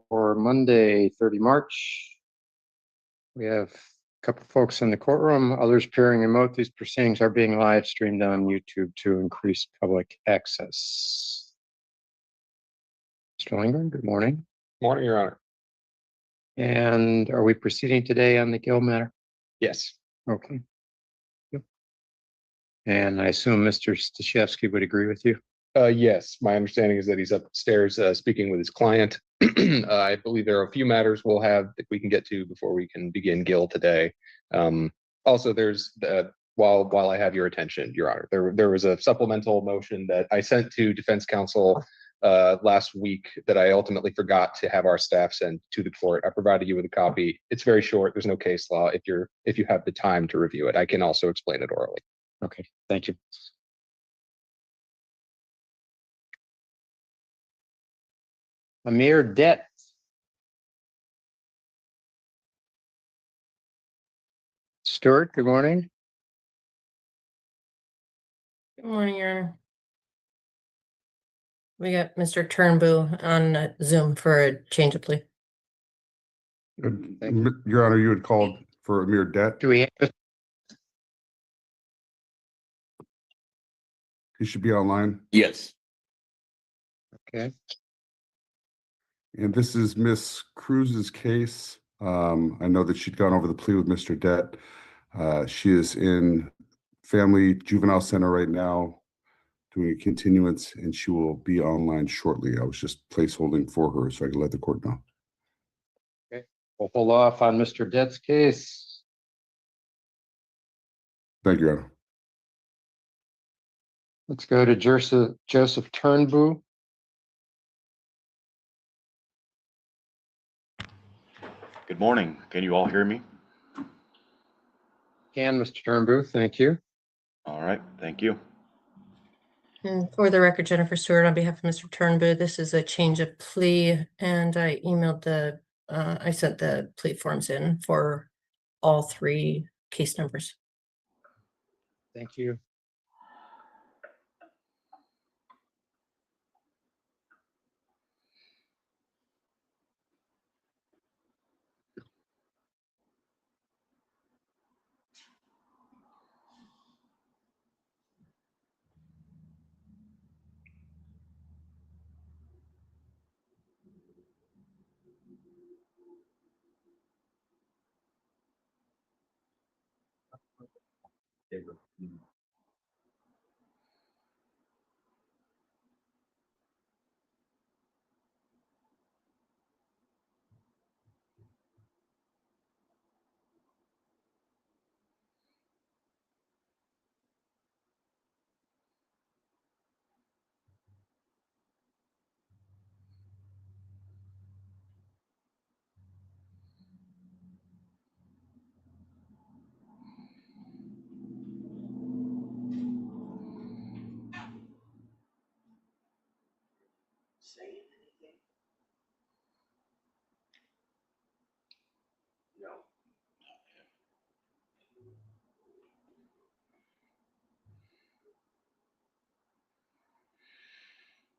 for Monday, 30 March. We have a couple folks in the courtroom, others appearing remote. These proceedings are being live streamed on YouTube to increase public access. Mr. Lindgren, good morning. Morning, Your Honor. And are we proceeding today on the Gill matter? Yes. Okay. Yep. And I assume Mr. Stashevsky would agree with you? Yes, my understanding is that he's upstairs speaking with his client. I believe there are a few matters we'll have that we can get to before we can begin Gill today. Also, there's while I have your attention, Your Honor, there was a supplemental motion that I sent to defense counsel last week that I ultimately forgot to have our staff send to the court. I provided you with a copy. It's very short. There's no case law. If you have the time to review it, I can also explain it orally. Okay, thank you. Amir Debt. Stuart, good morning. Good morning, Your Honor. We got Mr. Turnbull on Zoom for a change of plea. Your Honor, you had called for Amir Debt. Do we have He should be online. Yes. okay. And this is Miss Cruz's case. I know that she'd gone over the plea with Mr. Debt. She is in family juvenile center right now doing a continuance, and she will be online shortly. I was just placeholding for her so I could let the court know. Okay, we'll hold off on Mr. Dett's case. Thank you, Your Honor. Let's go to Joseph Turnbull. Good morning. Can you all hear me? Can, Mr. Turnbull, thank you. All right. Thank you. And for the record, Jennifer Stewart, on behalf of Mr. Turnbull, this is a change of plea, and I emailed I sent the plea forms in for all three case numbers. Thank you.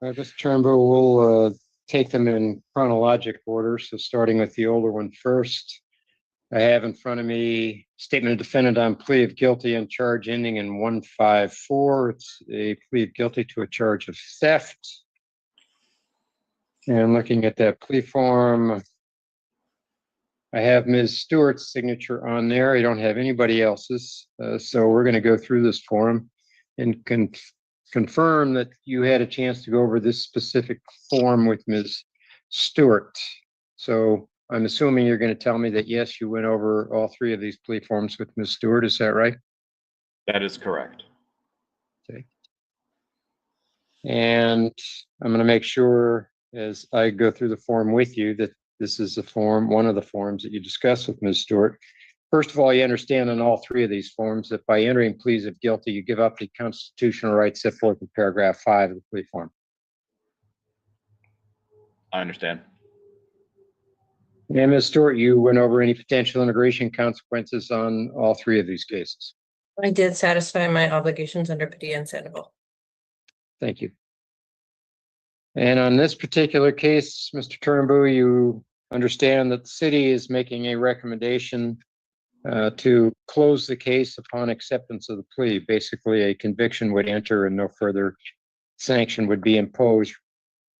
Mr. Turnbull, we'll take them in chronologic order. So starting with the older one first, I have in front of me statement of defendant on plea of guilty and charge ending in 154. It's a plea of guilty to a charge of theft. And looking at that plea form, I have Ms. Stewart's signature on there. I don't have anybody else's. So we're going to go through this form and confirm that you had a chance to go over this specific form with Ms. Stewart. So I'm assuming you're going to tell me that, yes, you went over all three of these plea forms with Ms. Stewart. Is that right? That is correct. Okay. And I'm going to make sure as I go through the form with you that this is the form, one of the forms that you discussed with Ms. Stewart. First of all, you understand on all three of these forms that by entering pleas of guilty, you give up the constitutional rights set forth in paragraph 5 of the plea form. I understand. And Ms. Stewart, you went over any potential immigration consequences on all three of these cases. I did satisfy my obligations under Padilla and Sandoval. Thank you. And on this particular case, Mr. Turnbull, you understand that the city is making a recommendation to close the case upon acceptance of the plea. Basically, a conviction would enter and no further sanction would be imposed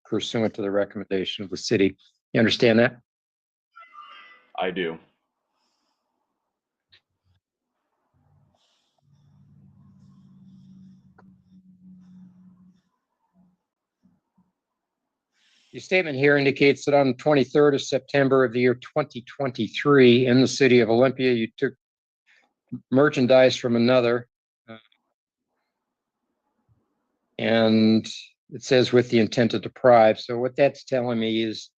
pursuant to the recommendation of the city. You understand that? I do. Your statement here indicates that on the 23rd of September of the year 2023 in the city of Olympia, you took merchandise from another. And it says with the intent to deprive. So what that's telling me is,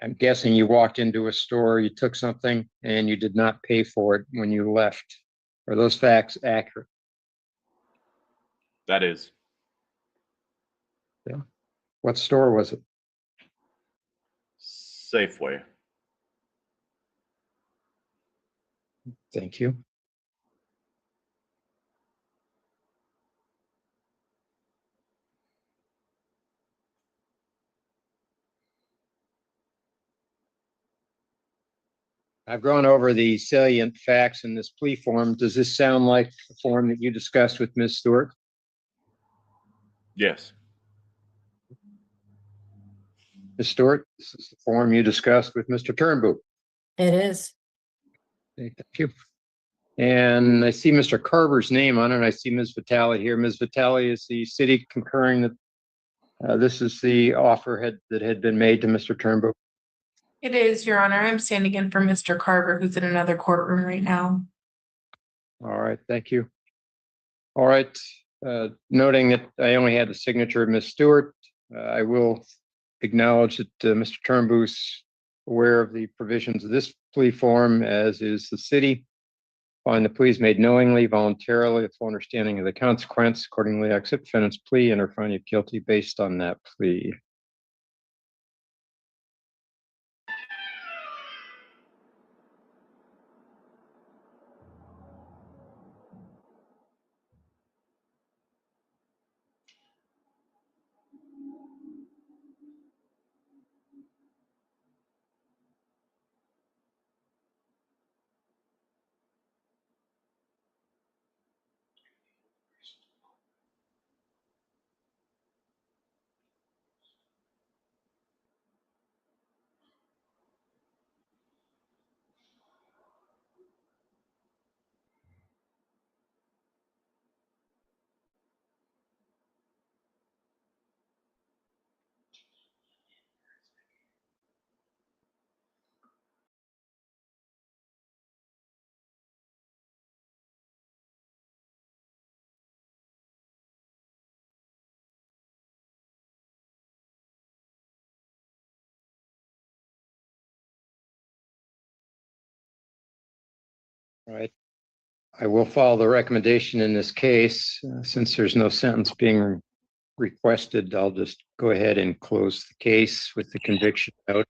I'm guessing you walked into a store, you took something and you did not pay for it when you left. Are those facts accurate? That is. What store was it? Safeway. Thank you. I've gone over the salient facts in this plea form. Does this sound like the form that you discussed with Ms. Stewart? Yes. Ms. Stewart, this is the form you discussed with Mr. Turnbull. It is. Thank you. And I see Mr. Carver's name on it. And I see Ms. Vitale here. Ms. Vitale, is the city concurring that this is the offer that had been made to Mr. Turnbull? It is, Your Honor. I'm standing in for Mr. Carver, who's in another courtroom right now. All right, thank you. All right, noting that I only had the signature of Ms. Stewart, I will acknowledge that Mr. Turnbull's aware of the provisions of this plea form, as is the city. Find the plea is made knowingly, voluntarily, with full understanding of the consequence. Accordingly, I accept defendant's plea and or find you guilty based on that plea. All right. I will follow the recommendation in this case. Since there's no sentence being requested, I'll just go ahead and close the case with the conviction note.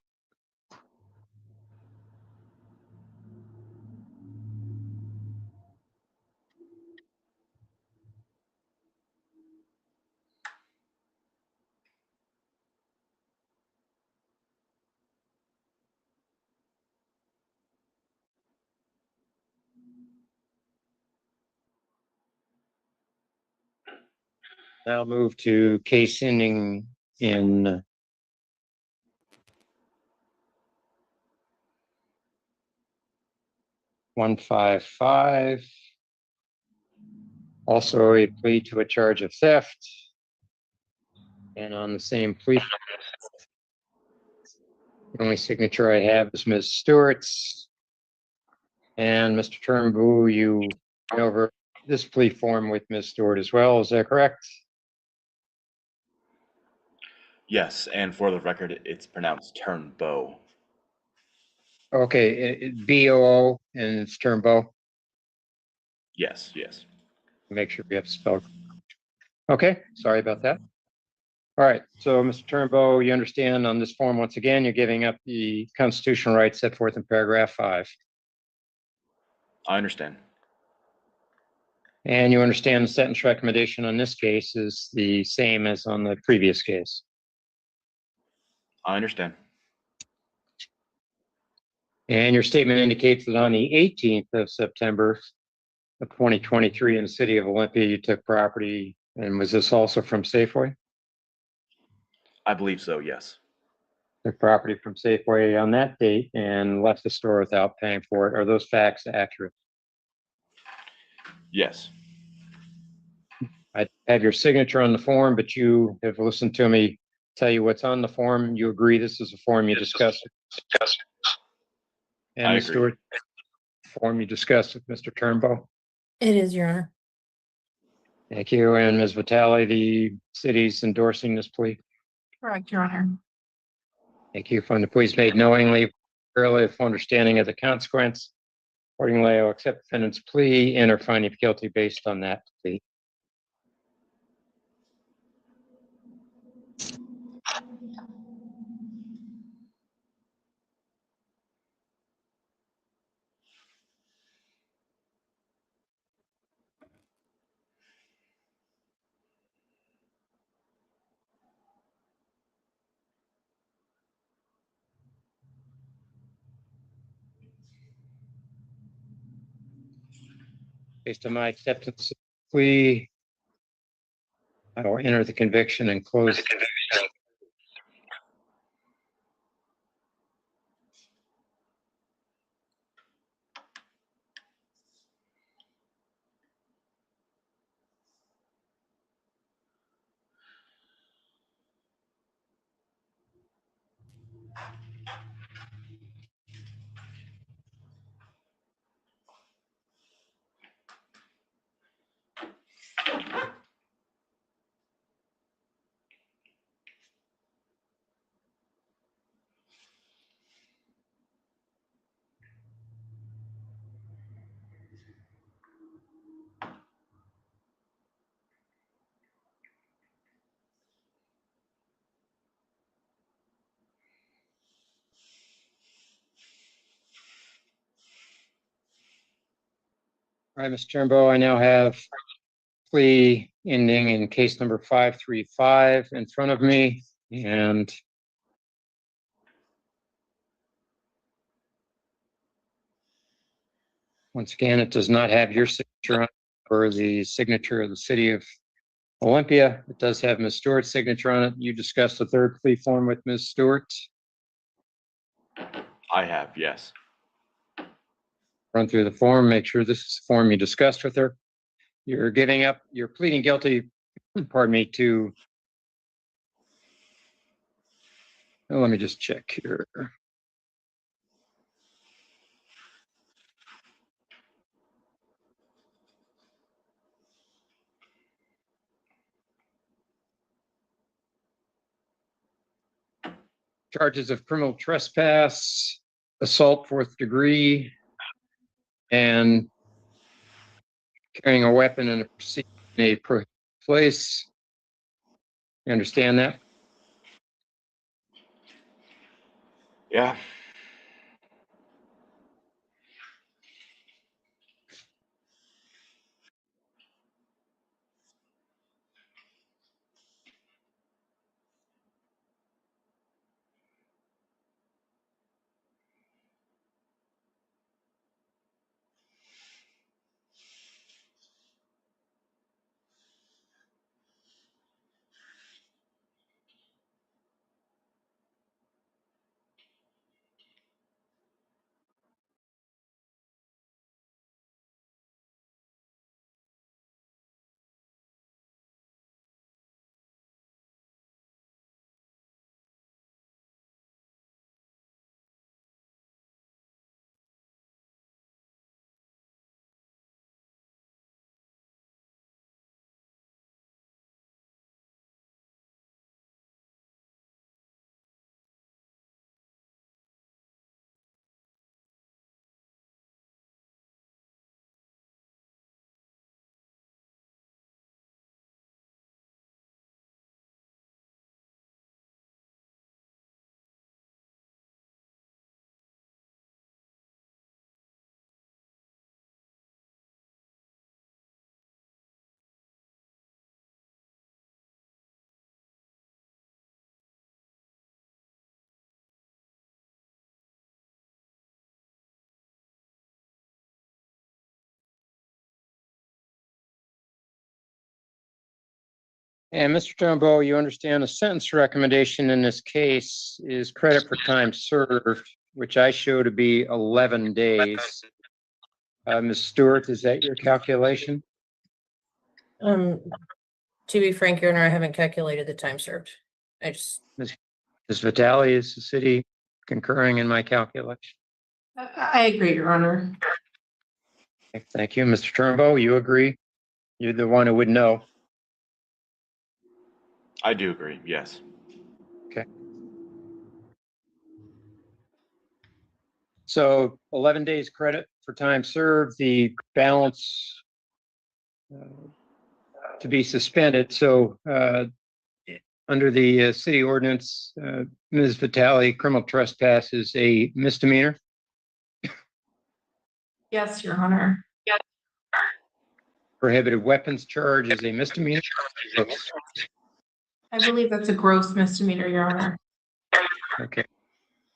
Now move to case ending in (155). Also a plea to a charge of theft. And on the same plea, the only signature I have is Ms. Stewart's. And Mr. Turnbull, you went over this plea form with Ms. Stewart as well. Is that correct? Yes, and for the record, it's pronounced Turnbow. Okay, B-O-O and it's Turnbow. Yes, yes. Make sure we have spelled. Okay, sorry about that. All right, so Mr. Turnbow, you understand on this form, once again, you're giving up the constitutional rights set forth in paragraph 5. I understand. And you understand the sentence recommendation on this case is the same as on the previous case. I understand. And your statement indicates that on the 18th of September of 2023 in the city of Olympia, you took property, and was this also from Safeway? I believe so, yes. Took property from Safeway on that date and left the store without paying for it. Are those facts accurate? Yes. I have your signature on the form, but you have listened to me tell you what's on the form. You agree this is a form you discussed? And I Ms. agree. Stewart, form you discussed with Mr. Turnbow? It is, Your Honor. Thank you. And Ms. Vitale, the city's endorsing this plea? Correct, Your Honor. Thank you. From the pleas made knowingly, early with understanding of the consequence. Accordingly, I will accept defendant's plea and or finding guilty based on that plea. Based on my acceptance of the plea, I will enter the conviction and close. All right, Mr. Turnbow, I now have plea ending in case number 535 in front of me, and once again, it does not have your signature on it or the signature of the city of Olympia. It does have Ms. Stewart's signature on it. You discussed the third plea form with Ms. Stewart. I have, yes. Run through the form, make sure this is the form you discussed with her. You're pleading guilty, pardon me, to, oh, let me just check here. Charges of criminal trespass, assault fourth degree, and carrying a weapon in a prohibited place. You understand that? Yeah. And Mr. Turnbow, you understand the sentence recommendation in this case is credit for time served, which I show to be 11 days. Ms. Stewart, is that your calculation? To be frank, Your Honor, I haven't calculated the time served. I just, Ms. Vitale, is the city concurring in my calculation? I agree, Your Honor. Okay, thank you. Mr. Turnbow, you agree? You're the one who would know. I do agree, yes. So 11 days credit for time served, the balance to be suspended. So under the city ordinance, Ms. Vitale, criminal trespass is a misdemeanor. Yes, Your Honor. Prohibited weapons charge is a misdemeanor. I believe that's a gross misdemeanor, Your Honor. Okay.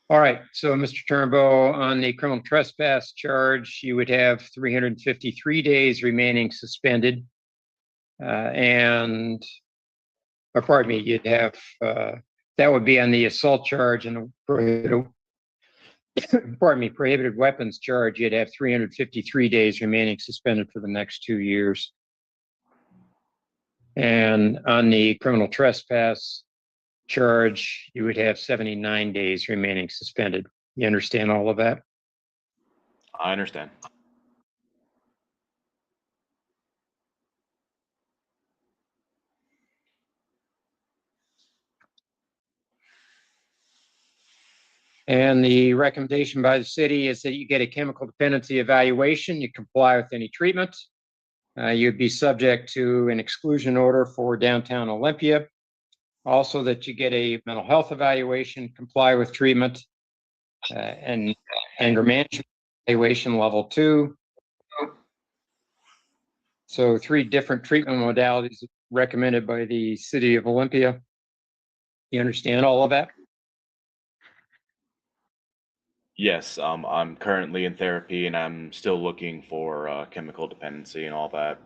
All right. So Mr. Turnbow, on the criminal trespass charge, you would have 353 days remaining suspended. Or pardon me, you'd have, that would be on the assault charge and the prohibited weapons charge. You'd have 353 days remaining suspended for the next 2 years. And on the criminal trespass charge, you would have 79 days remaining suspended. You understand all of that? I understand. And the recommendation by the city is that you get a chemical dependency evaluation, you comply with any treatment. You'd be subject to an exclusion order for downtown Olympia. Also that you get a mental health evaluation, comply with treatment, and anger management evaluation level 2. So 3 different treatment modalities recommended by the city of Olympia. You understand all of that? Yes, I'm currently in therapy and I'm still looking for chemical dependency and all that.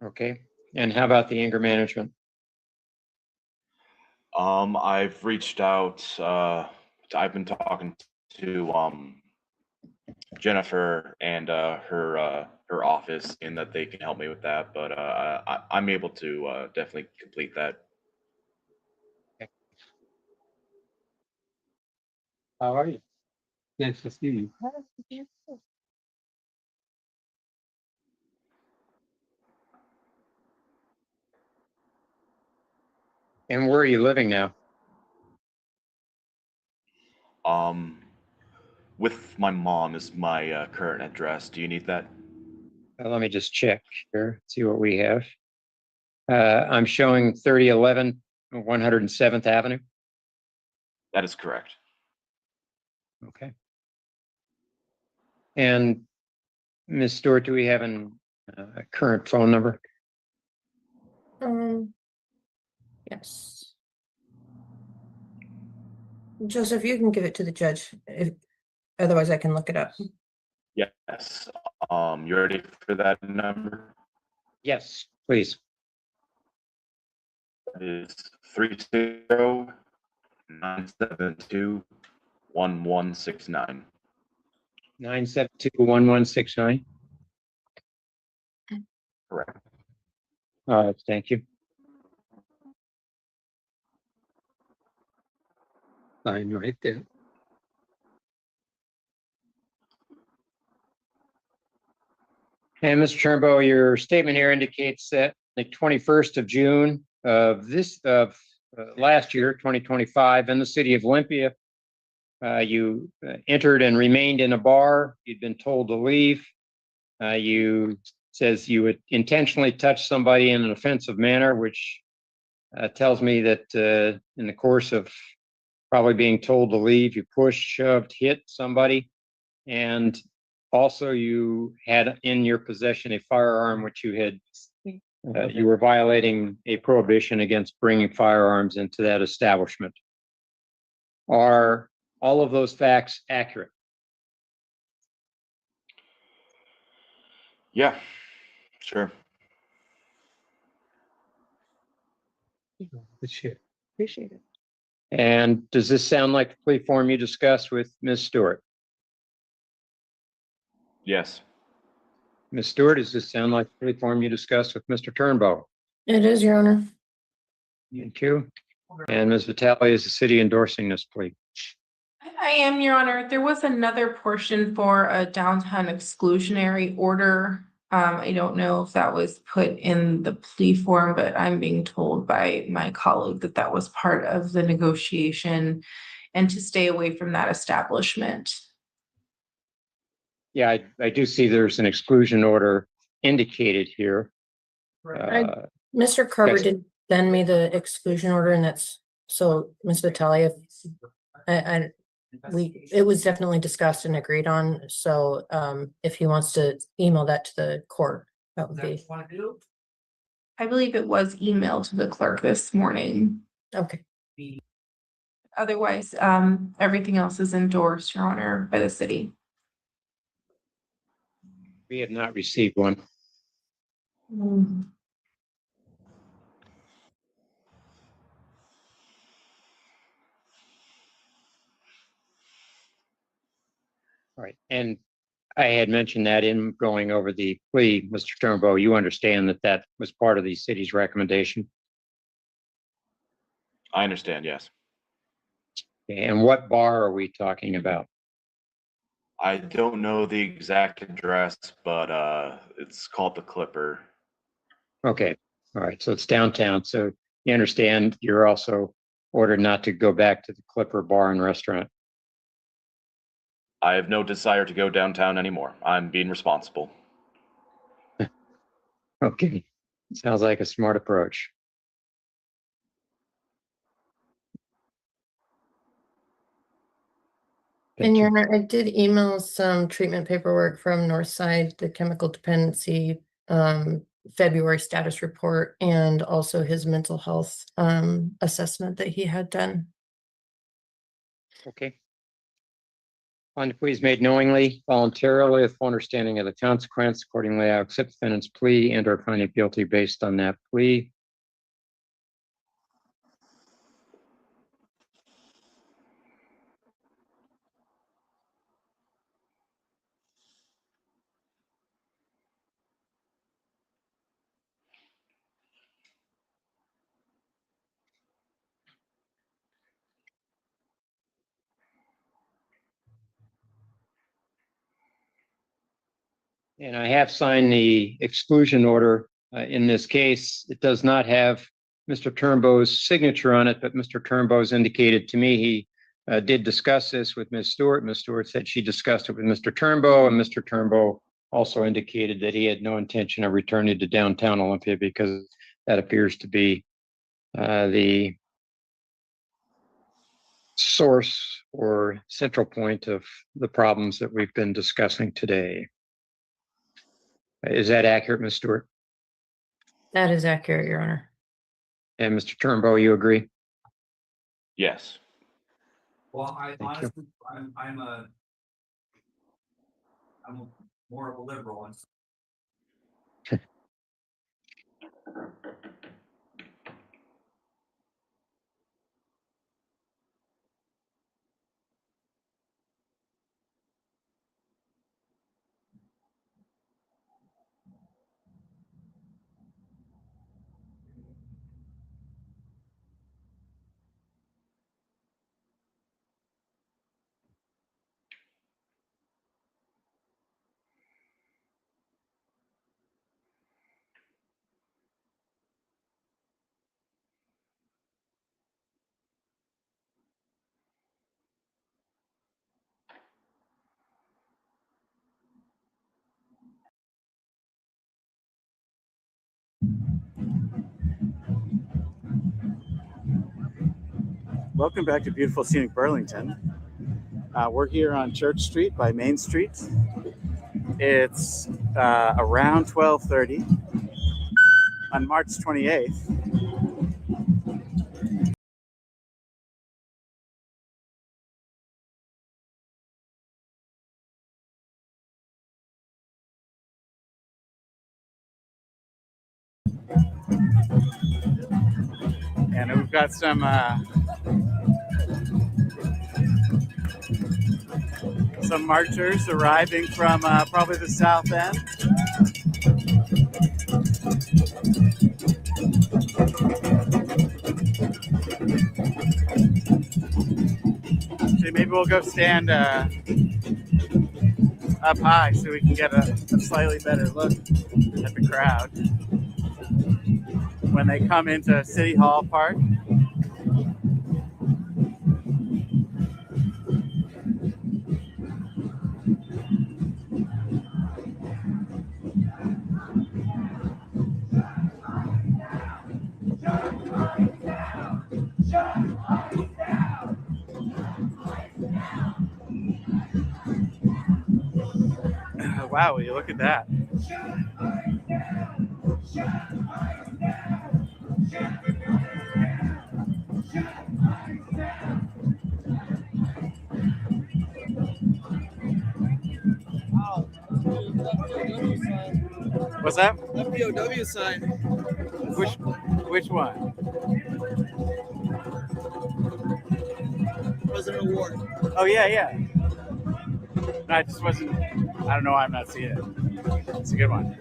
Okay. And how about the anger management? I've reached out, I've been talking to Jennifer and her office in that they can help me with that, but I'm able to definitely complete that. How are you? Nice to see you. And where are you living now? With my mom is my current address. Do you need that? Let me just check here, see what we have. I'm showing 3011 107th Avenue. That is correct. Okay. And Ms. Stewart, do we have a current phone number? yes. Joseph, you can give it to the judge. Otherwise I can look it up. Yes. You ready for that number? Yes, please. It is 30-972-1169. 972-1169. Correct. Thank you. Line right there. And Mr. Turnbow, your statement here indicates that the 21st of June of last year, 2025, in the city of Olympia, you entered and remained in a bar. You'd been told to leave. You says you would intentionally touch somebody in an offensive manner, which tells me that in the course of probably being told to leave, you pushed, shoved, hit somebody, and also you had in your possession a firearm, which you were violating a prohibition against bringing firearms into that establishment. Are all of those facts accurate? Yeah, sure. Appreciate it. And does this sound like the plea form you discussed with Ms. Stewart? Yes. Ms. Stewart, does this sound like the plea form you discussed with Mr. Turnbow? It is, Your Honor. Thank you. And Ms. Vitale, is the city endorsing this plea? I am, Your Honor. There was another portion for a downtown exclusionary order. I don't know if that was put in the plea form, but I'm being told by my colleague that that was part of the negotiation and to stay away from that establishment. Yeah, I do see there's an exclusion order indicated here. Mr. Carver Yes. did send me the exclusion order, and that's, so, Ms. Vitale, it was definitely discussed and agreed on, so, if he wants to email that to the court, that would be, I believe it was emailed to the clerk this morning. okay. Otherwise, everything else is endorsed, Your Honor, by the city. We have not received one. All right, and I had mentioned that in going over the plea, Mr. Turnbow, you understand that that was part of the city's recommendation? I understand, yes. And what bar are we talking about? I don't know the exact address, but it's called the Clipper. Okay, all right, so it's downtown, so you understand you're also ordered not to go back to the Clipper Bar and Restaurant. I have no desire to go downtown anymore. I'm being responsible. Okay, sounds like a smart approach. Thank And Your you. Honor, I did email some treatment paperwork from Northside, the chemical dependency, February status report, and also his mental health, assessment that he had done. Okay. On the pleas made knowingly, voluntarily, with full understanding of the consequence. Accordingly, I accept defendant's plea and or find it guilty based on that plea. And I have signed the exclusion order. In this case, it does not have Mr. Turnbow's signature on it, but Mr. Turnbow's indicated to me he did discuss this with Ms. Stewart. Ms. Stewart said she discussed it with Mr. Turnbow, and Mr. Turnbow also indicated that he had no intention of returning to downtown Olympia because that appears to be the source or central point of the problems that we've been discussing today. Is that accurate, Ms. Stewart? That is accurate, Your Honor. And Mr. Turnbow, you agree? Yes. Well, I Thank you. honestly, I'm more of a liberal. And Welcome back to beautiful scenic Burlington. We're here on Church Street by Main Street. It's around 12:30 on March 28th. And we've got some marchers arriving from probably the south end. Actually, maybe we'll go stand up high so we can get a slightly better look at the crowd when they come into City Hall Park. Wow, will you look at that? What's that? That POW sign. Which one? President Award. Oh yeah. No, I just wasn't. I don't know why I'm not seeing it. It's a good one.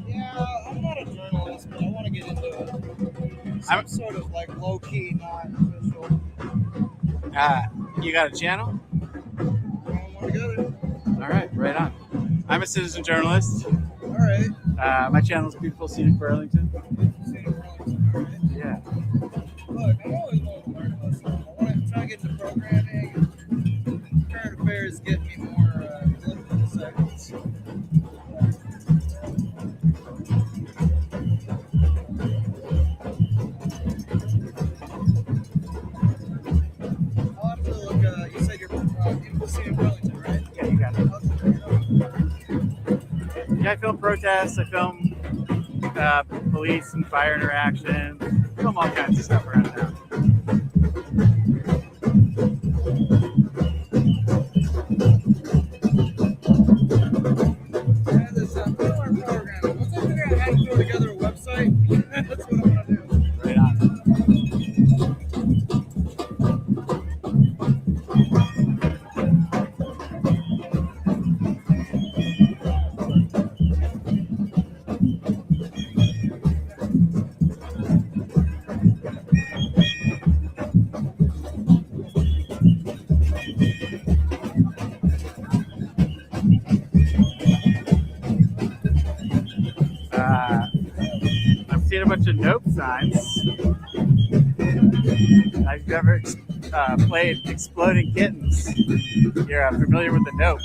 Yeah, I'm not a journalist, but I want to get into it. Some sort of like low key, not official. You got a channel? All together. All right on. I'm a citizen journalist. All right. My channel is Beautiful Scenic Burlington. Yeah. Look, I'm always wanting to learn about stuff. I want to try to get into programming. Current affairs get me more political segments. I'll have to look. You said you're Beautiful Scenic Burlington, right? Yeah, you got it. Yeah, I film protests. I film police and fire interaction. I film all kinds of stuff around town. Yeah, this program. Once I figure out how to throw together a website, that's what I want to do. Right on. I've seen a bunch of nope signs. I've never played Exploding Kittens. You're familiar with the nope.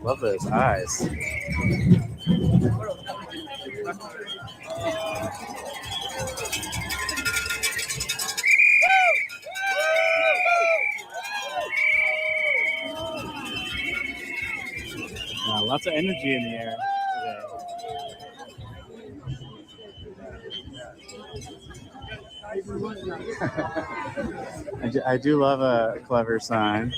Love those eyes. Lots of energy in the air today. I do love a clever sign.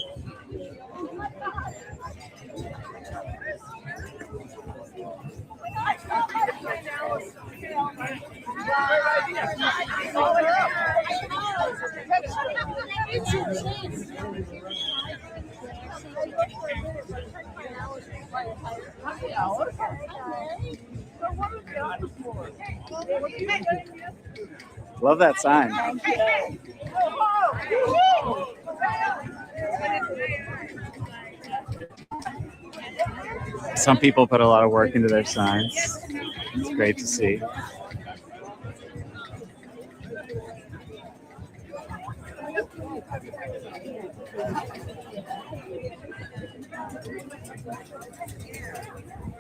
Love that sign. Some people put a lot of work into their signs. It's great to see.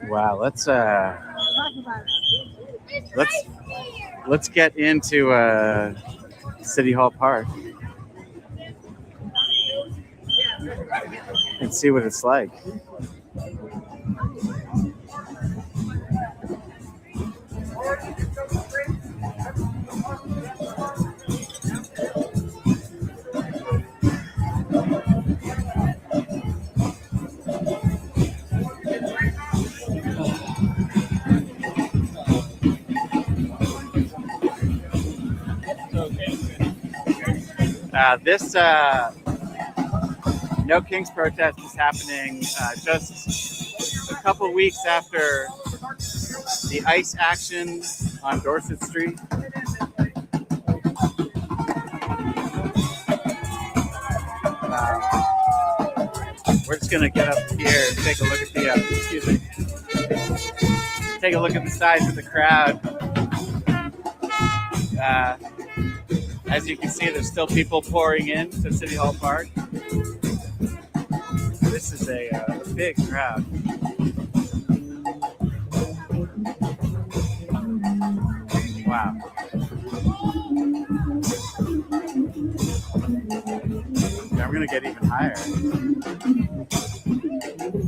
Wow, let's get into City Hall Park and see what it's like. This No Kings protest is happening just a couple weeks after the ICE action on Dorset Street. We're just gonna get up here and take a look at the take a look at the size of the crowd. As you can see, there's still people pouring in to City Hall Park. This is a big crowd. Wow. Now I'm gonna get even higher,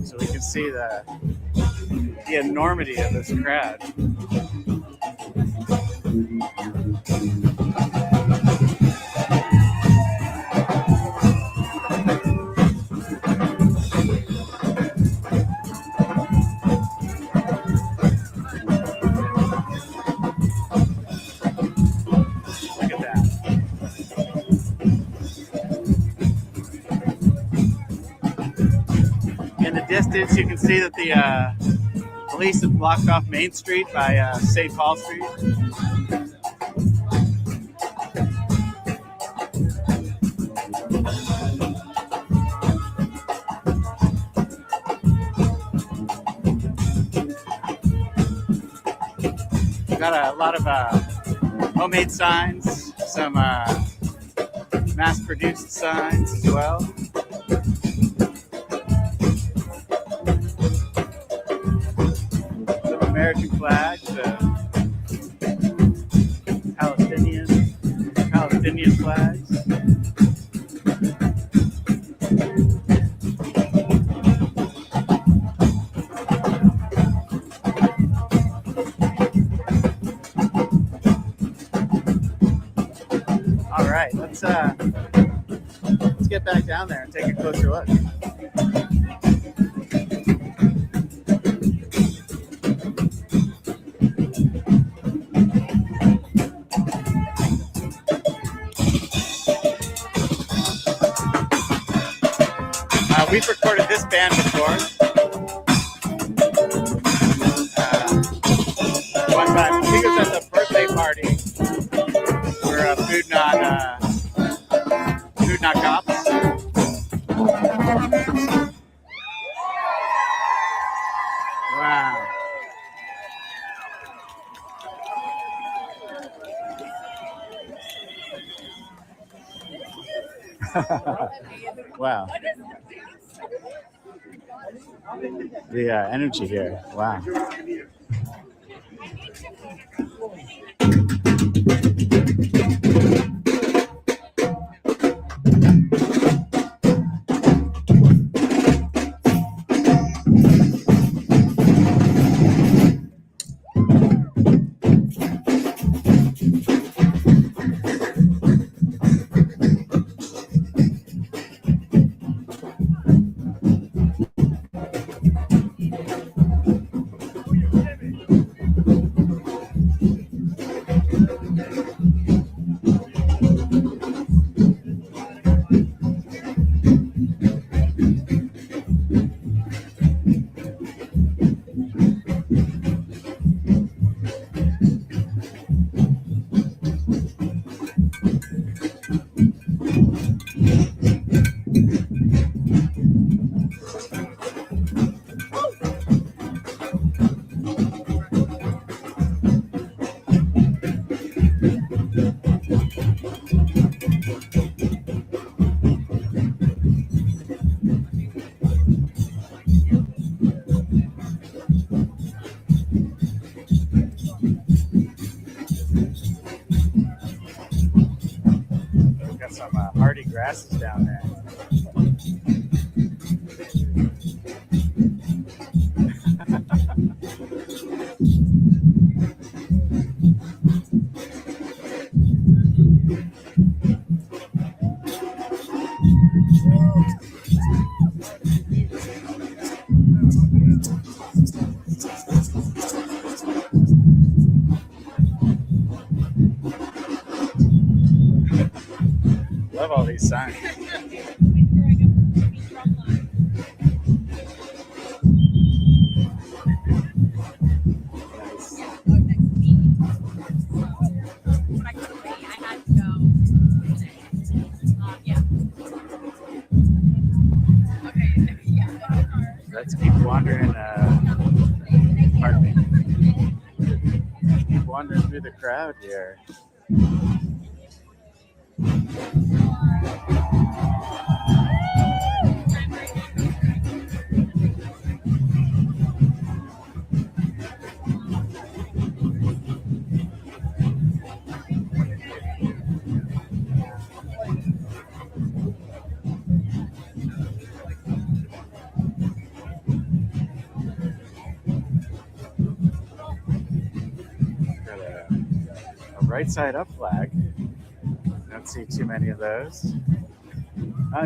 so we can see the enormity of this crowd. Distance, you can see that the police have blocked off Main Street by St. Paul Street. We've got a lot of homemade signs, some mass-produced signs as well. American flags, Palestinian flags. All right, let's get back down there and take a closer look. We've recorded this band before. One time, I think it was at the birthday party for Food Not Cops. Wow. Wow. The energy here. Wow. We've got some hardy grasses down there. Love all these signs. Let's keep wandering. Pardon me. Keep wandering through the crowd here. Got a right side up flag. Don't see too many of those.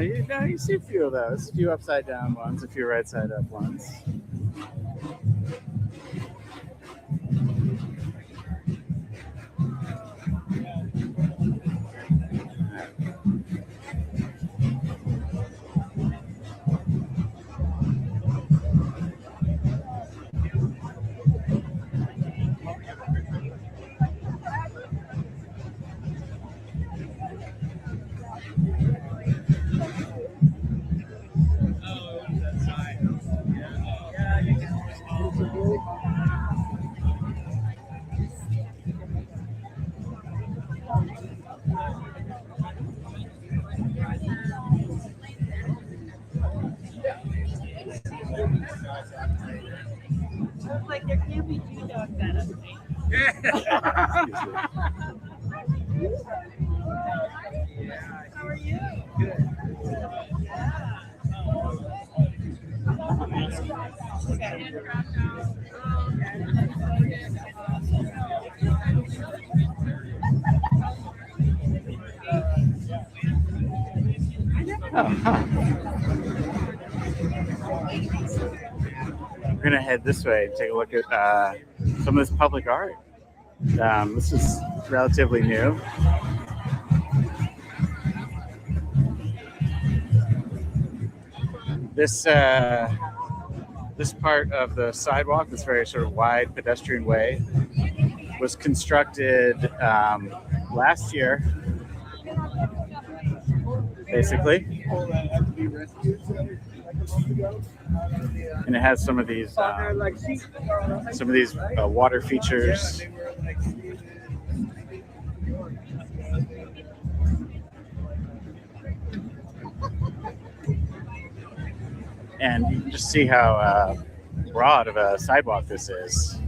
You see a few of those. A few upside down ones, a few right side up ones. Like there can't be two dogs that up me. How are you? Good. Oh, huh. We're gonna head this way and take a look at some of this public art. This is relatively new. This part of the sidewalk, this very sort of wide pedestrian way, was constructed last year, basically. And it has some of these water features. And you can just see how broad of a sidewalk this is.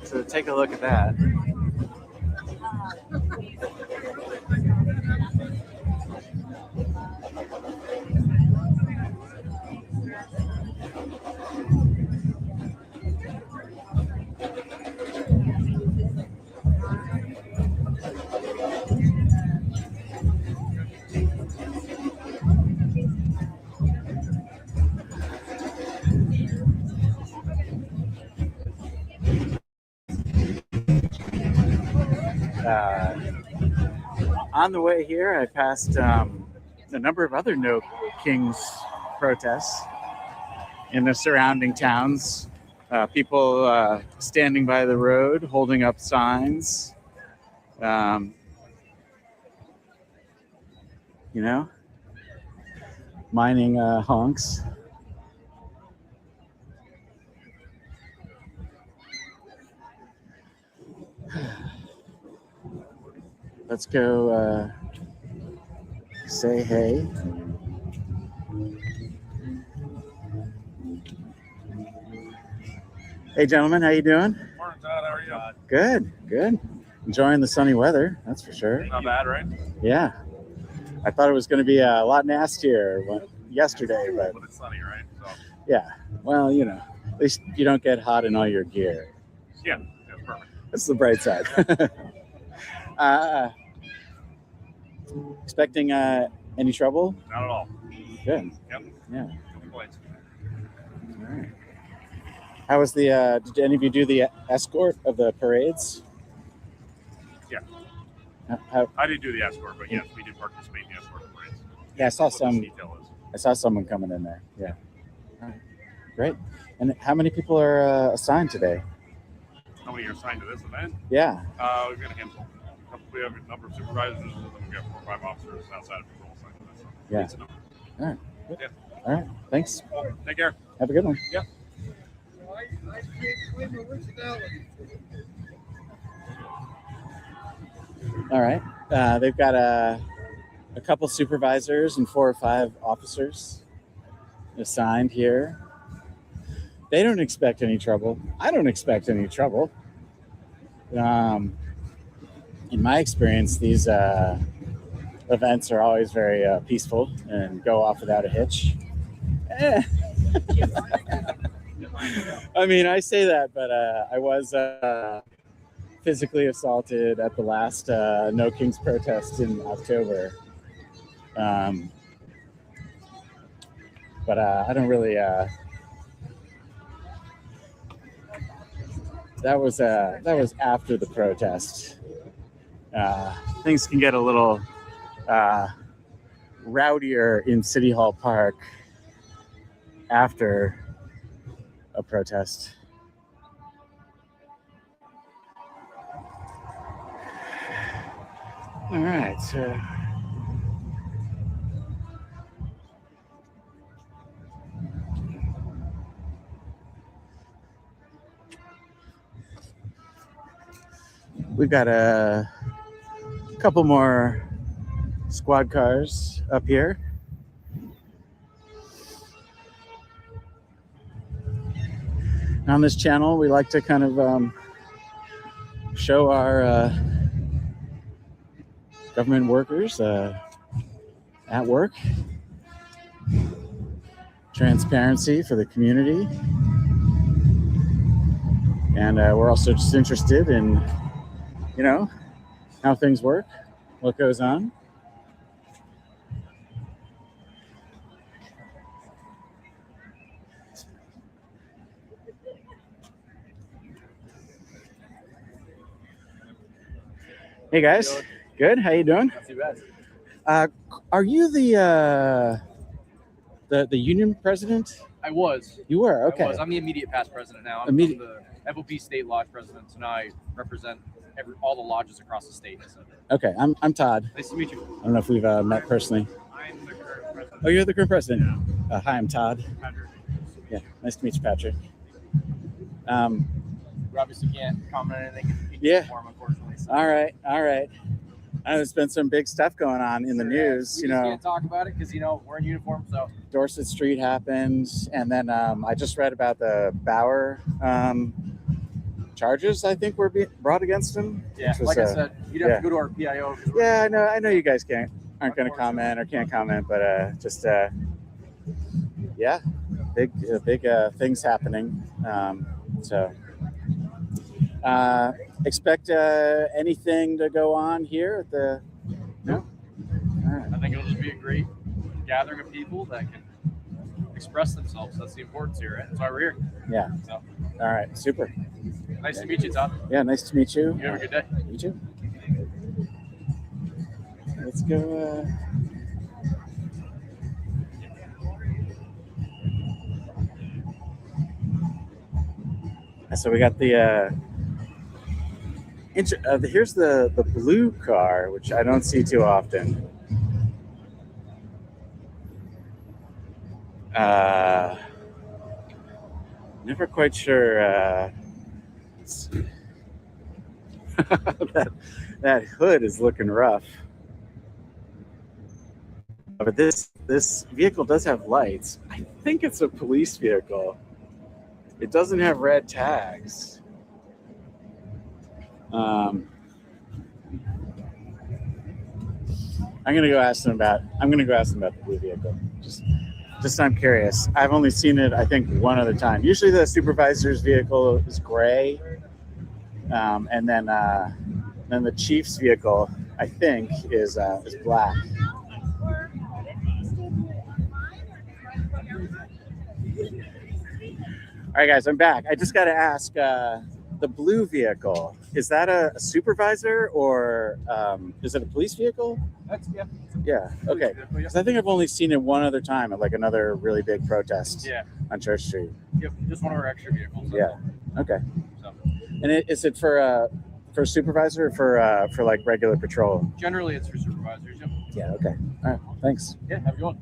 So take a look at that. On the way here, I passed a number of other No Kings protests in the surrounding towns. People standing by the road, holding up signs. Mining honks. Let's go say hey. Hey, gentlemen, how you doing? Morning, Todd. How are you? Good, good. Enjoying the sunny weather, that's for sure. Not bad, right? Yeah. I thought it was going to be a lot nastier yesterday, but But it's sunny, right? So yeah. Well, you know, at least you don't get hot in all your gear. yeah, it's perfect. That's the bright side. Expecting any trouble? Not at all. Good. Yep. Yeah. No complaints. All right. How was the? Did any of you do the escort of the parades? Yeah. How, I didn't do the escort, but yes, we did participate in the escort of parades. yeah, I saw What this some. detail is. I saw someone coming in there. Yeah. All right. Great. And how many people are assigned today? How many are assigned to this event? Yeah. We've got a handful. We have a number of supervisors, and then we've got 4 or 5 officers outside of patrol assigned to this. So Yeah. it's a number. All right. Good. Yeah. All right. Thanks. Take care. Have a good one. Yep. All right. They've got a couple supervisors and 4 or 5 officers assigned here. They don't expect any trouble. I don't expect any trouble. In my experience, these events are always very peaceful and go off without a hitch. I mean, I say that, but I was physically assaulted at the last No Kings protest in October. But I don't really. That was after the protest. Things can get a little rowdier in City Hall Park after a protest. All right. We've got a couple more squad cars up here. On this channel, we like to kind of show our government workers at work. Transparency for the community. And we're also just interested in, you know, how things work, what goes on. Hey guys, good. How you doing? Not too bad. Are you the union president? I was. You were, okay. I was. I'm the immediate past president now. I'm the FOP state lodge president, and I represent all the lodges across the state. So. Okay, I'm Todd. Nice to meet you. I don't know if we've met personally. I'm the current president. Oh, you're the current president. Hi, I'm Todd. Patrick. Yeah, nice to meet you, Patrick. We obviously can't comment on anything in Yeah. form, unfortunately. So. All right. I know there's been some big stuff going on in the news. We You just know, can't talk about it because we're in uniform. So Dorset Street happened, and then I just read about the Bauer charges. I think were being brought against him. yeah, which was, like I said, you'd have to go to our PIO. 'Cause we're- Yeah, I know you guys aren't going to comment or can't comment, but just yeah, big things happening. So expect anything to go on here at the no? All right. I think it'll just be a great gathering of people that can express themselves. That's the importance here, right? That's why we're here. Yeah. So All right. Super. nice to meet you, Todd. Yeah. Nice to meet you. You have a good day. You too. Let's go. So we got the here's the blue car, which I don't see too often. Never quite sure. That hood is looking rough. But this vehicle does have lights. I think it's a police vehicle. It doesn't have red tags. I'm gonna go ask them about the blue vehicle. Just I'm curious. I've only seen it, I think, one other time. Usually the supervisor's vehicle is gray, and then the chief's vehicle, I think, is black. All right, guys, I'm back. I just got to ask, the blue vehicle, is that a supervisor or is it a police vehicle? Yeah. Okay. Because I think I've only seen it one other time at like another really big protest. Yeah. On Church Street. Yep, just one of our extra vehicles. Yeah. Okay. So, And is it for supervisor or for like regular patrol? generally, it's for supervisors. Yep. Yeah. Okay. All right. Thanks. Yeah, have a good one.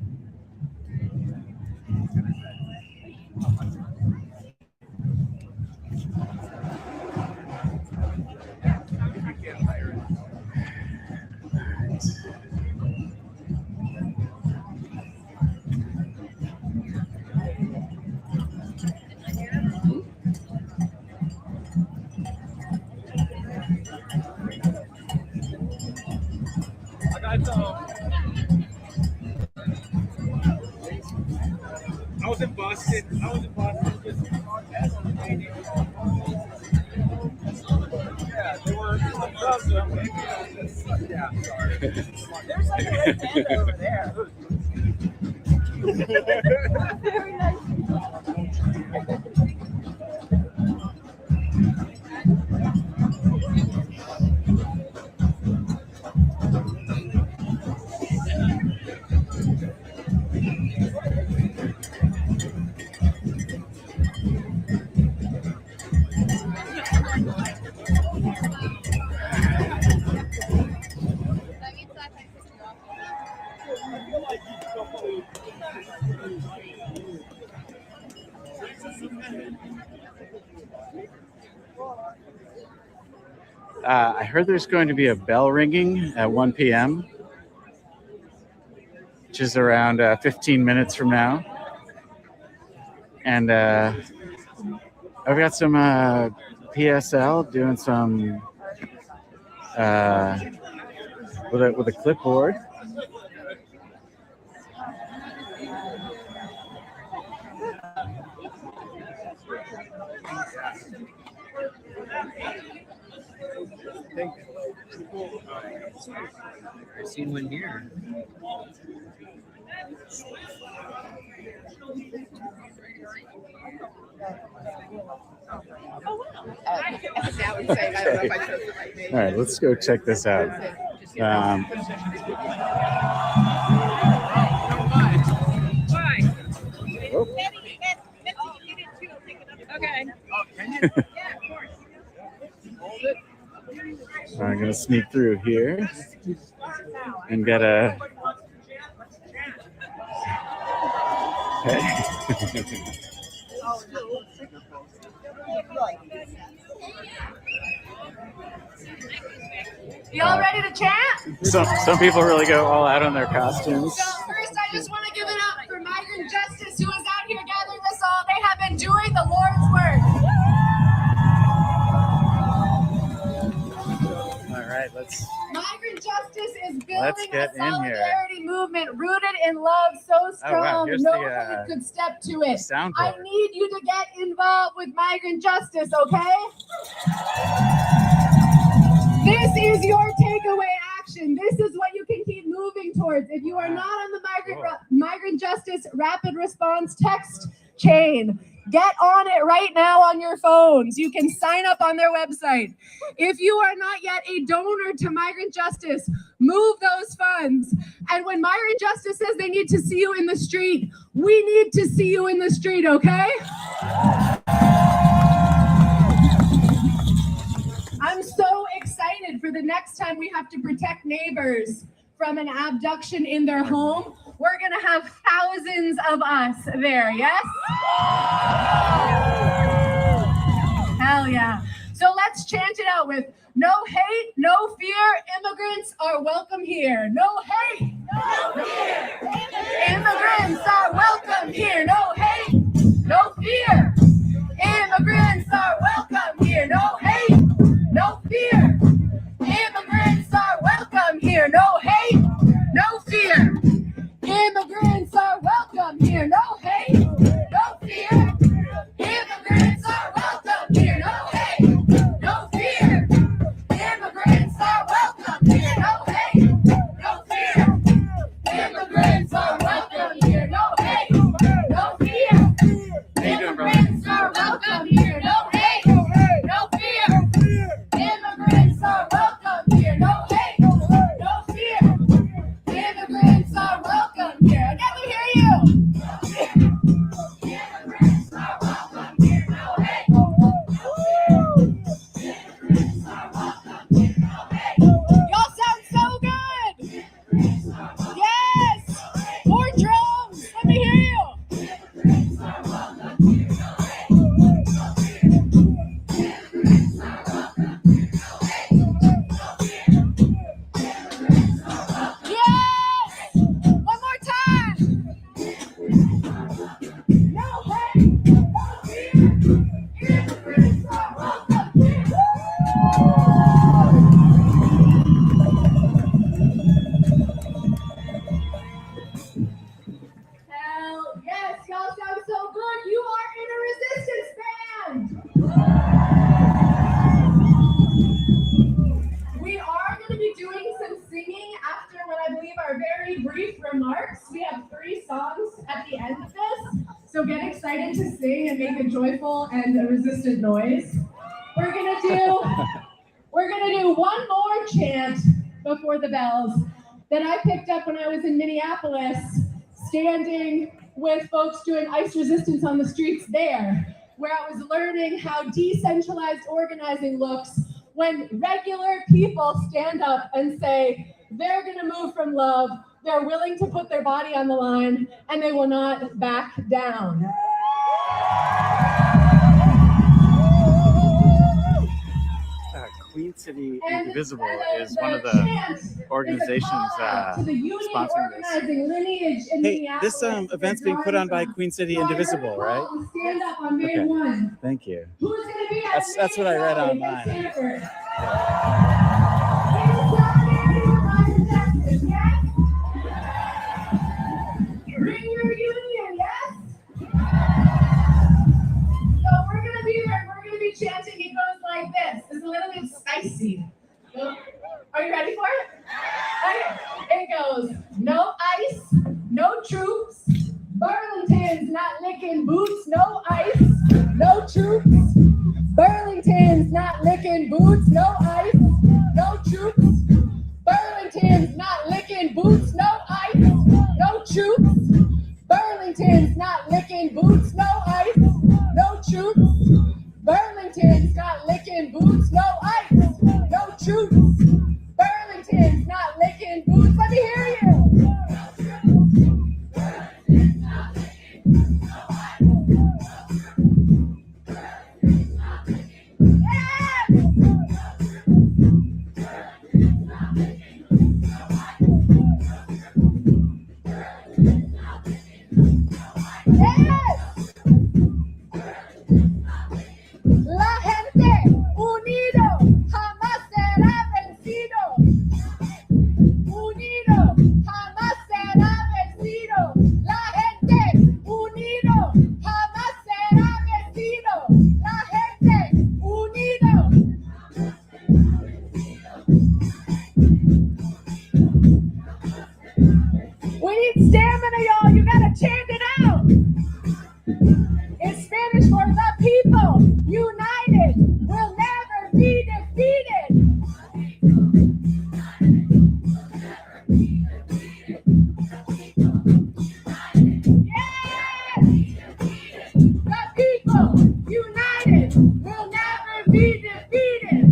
I was in Boston. Yeah, they were. Yeah, sorry. There's like a red panda over there. Very nice. I heard there's going to be a bell ringing at 1 p.m., which is around 15 minutes from now. And I've got some PSL doing some with a clipboard. I've seen one here. All right, let's go check this out. Okay. I'm gonna sneak through here and get a. Y'all ready to chat? Some people really go all out on their costumes. So first, I just want to give it up for Migrant Justice, who is out here gathering us all. They have been doing the Lord's work. All right, let's. Migrant Justice is Let's building get a in here. solidarity movement rooted in love so strong Here's no the, one could step to it. soundboard. I need you to get involved with Migrant Justice, okay? This is your takeaway action. This is what you can keep moving towards. If you are not on the Migrant Justice Rapid Response text chain, get on it right now on your phones. You can sign up on their website. If you are not yet a donor to Migrant Justice, move those funds. And when Migrant Justice says they need to see you in the street, we need to see you in the street, okay? I'm so excited for the next time we have to protect neighbors from an abduction in their home. We're gonna have thousands of us there, yes? Hell yeah. So let's chant it out with no hate, no fear, immigrants are welcome here. No hate, no fear, you. Y'all sound so good. Yes. More drums. Let me hear you. Yes. One more time. No hate, no fear. Hell yes, y'all sound so good. You are in a resistance band. We are going to be doing some singing after what I believe are very brief remarks. We have 3 songs at the end of this, so get excited to sing and make a joyful and a resistant noise. We're gonna do one more chant before the bells that I picked up when I was in Minneapolis, standing with folks doing ice resistance on the streets there, where I was learning how decentralized organizing looks when regular people stand up and say they're going to move from love, they're willing to put their body on the line, and they will not back down. Queen City And Indivisible the is one of the chant organizations is a call to the union sponsoring this. organizing lineage in Hey, this Minneapolis. event's being put on by Queen City Indivisible, right? Stand up on May Okay. 1. Thank you. Who's going to be at That's what I read May online. Stanford? In solidarity with Roger Justice, yes? Bring your union, yes? So we're going to be there. We're going to be chanting. It goes like this. It's a little bit spicy. Are you ready for it? Okay. It goes, no ice, no troops. Burlington's not licking boots, no ice, no troops. Burlington's not licking boots, no ice, no troops. Burlington's not licking boots, no ice, no troops. Burlington's not licking boots, no ice, no troops. Burlington's not licking boots, no ice, no troops. Burlington's not licking boots. Let me hear you. Yes. La gente unido jamás será vencido. Unido jamás será vencido. La gente unido jamás será vencido. La gente unido. We need stamina, y'all. You gotta chant it out. It's Spanish for the people. United will never be defeated. Yes! The people united will never be defeated.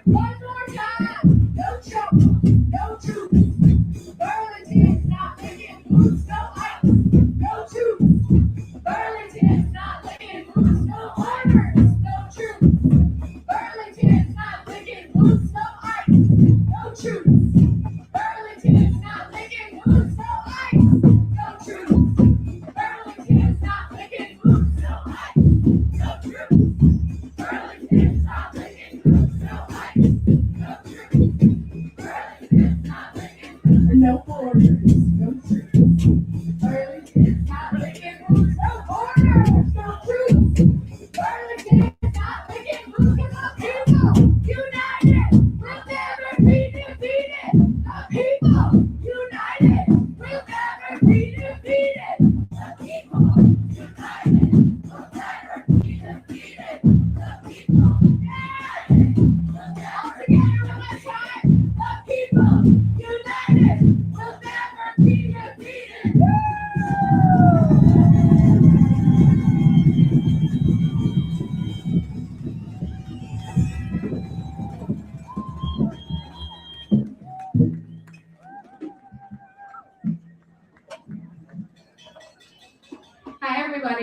One more time. No trouble, no troops. Burlington's not licking boots, no ice, no troops. Burlington's not licking boots, no orders, no troops. Burlington's not licking boots, no ice, no troops. Burlington's not licking boots, no ice, no troops. Burlington's not licking boots, no ice, no troops. Burlington's not licking boots, no ice, no troops. Burlington's not licking boots, no orders, no troops. Burlington's not licking boots, no orders, no troops. Burlington's not licking boots, the people united will never be defeated. The people united will never be defeated. The people united will never be defeated. The people. Yes!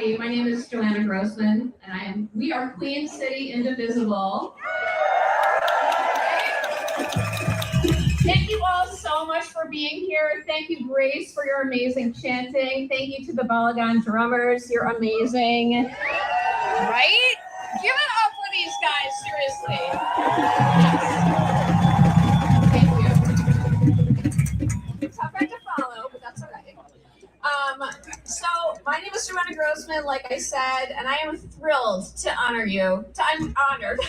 everybody. My name is Joanna Grossman, and we are Queen City Indivisible. Thank you all so much for being here. Thank you, Grace, for your amazing chanting. Thank you to the Balagan drummers. You're amazing. Right? Give it up for these guys, seriously. Thank you. It's tough act to follow, but that's all right. So my name is Joanna Grossman, like I said, and I am thrilled to honor you. I'm honored.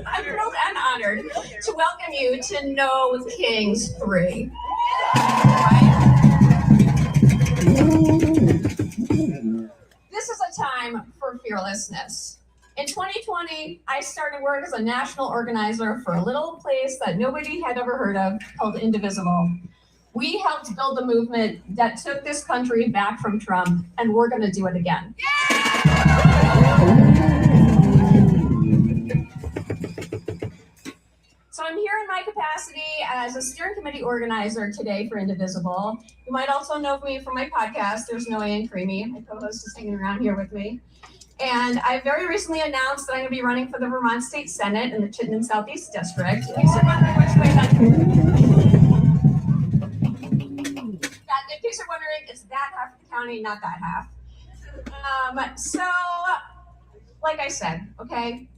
I'm thrilled and honored to welcome you to Know Kings 3. This is a time for fearlessness. In 2020, I started work as a national organizer for a little place that nobody had ever heard of called Indivisible. We helped build the movement that took this country back from Trump, and we're going to do it again. So I'm here in my capacity as a steering committee organizer today for Indivisible. You might also know me from my podcast, There's No Way in Creamy. My co-host is hanging around here with me. And I very recently announced that I'm going to be running for the Vermont State Senate in the Chittenden Southeast District. In case you're wondering which way that in case you're wondering, it's that half of the county, not that half. So, like I said, okay,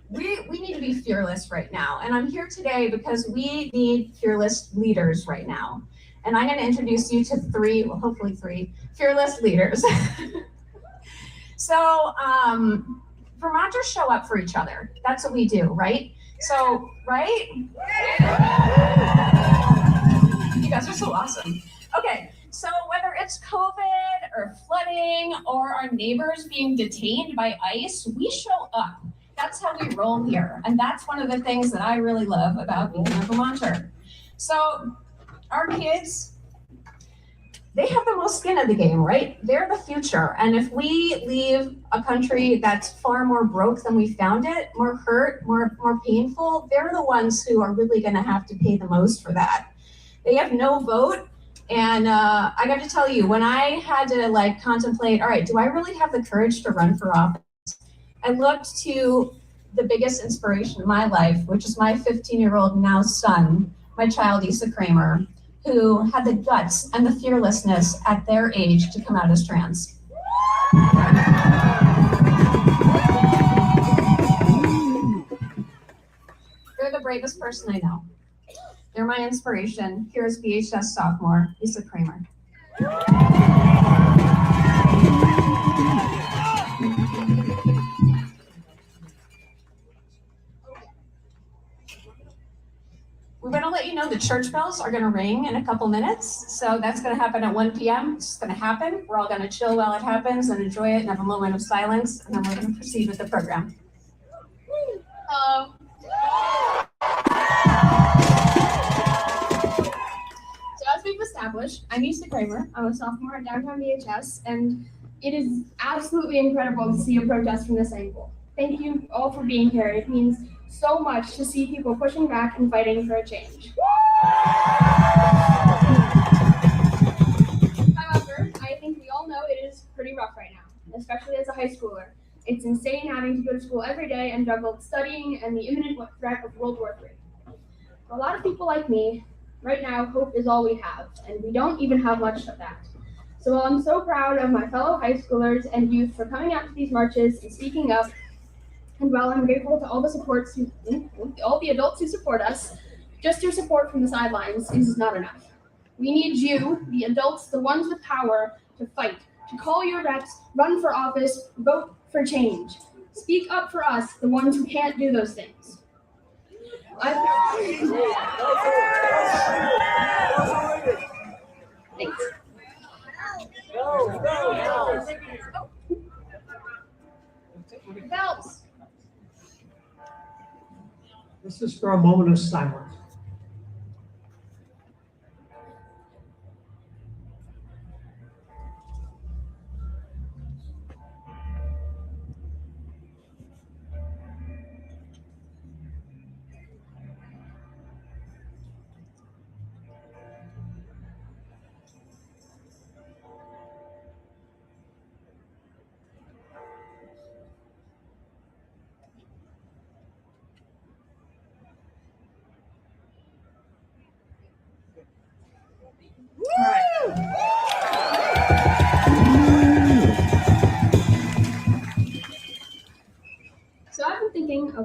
we need to be fearless right now. And I'm here today because we need fearless leaders right now. And I'm going to introduce you to hopefully three fearless leaders. So, Vermonters show up for each other. That's what we do, right? So, right? You guys are so awesome. Okay, so whether it's COVID or flooding or our neighbors being detained by ICE, we show up. That's how we roll here. And that's one of the things that I really love about being a Vermonter. So our kids, they have the most skin in the game, right? They're the future. And if we leave a country that's far more broke than we found it, more hurt, more painful, they're the ones who are really gonna have to pay the most for that. They have no vote. And I got to tell you, when I had to contemplate, all right, do I really have the courage to run for office? I looked to the biggest inspiration in my life, which is my 15-year-old now son, my child, Issa Kramer, who had the guts and the fearlessness at their age to come out as trans. They're the bravest person I know. They're my inspiration. Here's BHS sophomore, Issa Kramer. We're going to let you know the church bells are going to ring in a couple minutes. So that's going to happen at 1 p.m. It's just going to happen. We're all going to chill while it happens and enjoy it and have a moment of silence. And then we're going to proceed with the program. Hello. So as we've established, I'm Issa Kramer. I'm a sophomore at downtown BHS, and it is absolutely incredible to see a protest from this angle. Thank you all for being here. It means so much to see people pushing back and fighting for a change. However, I think we all know it is pretty rough right now, especially as a high schooler. It's insane having to go to school every day and juggle studying and the imminent threat of World War III. For a lot of people like me, right now, hope is all we have, and we don't even have much of that. So while I'm so proud of my fellow high schoolers and youth for coming out to these marches and speaking up, and while I'm grateful to all the adults who support us, just your support from the sidelines is not enough. We need you, the adults, the ones with power, to fight, to call your reps, run for office, vote for change. Speak up for us, the ones who can't do those things. Thanks. Bells. This is for a moment of silence.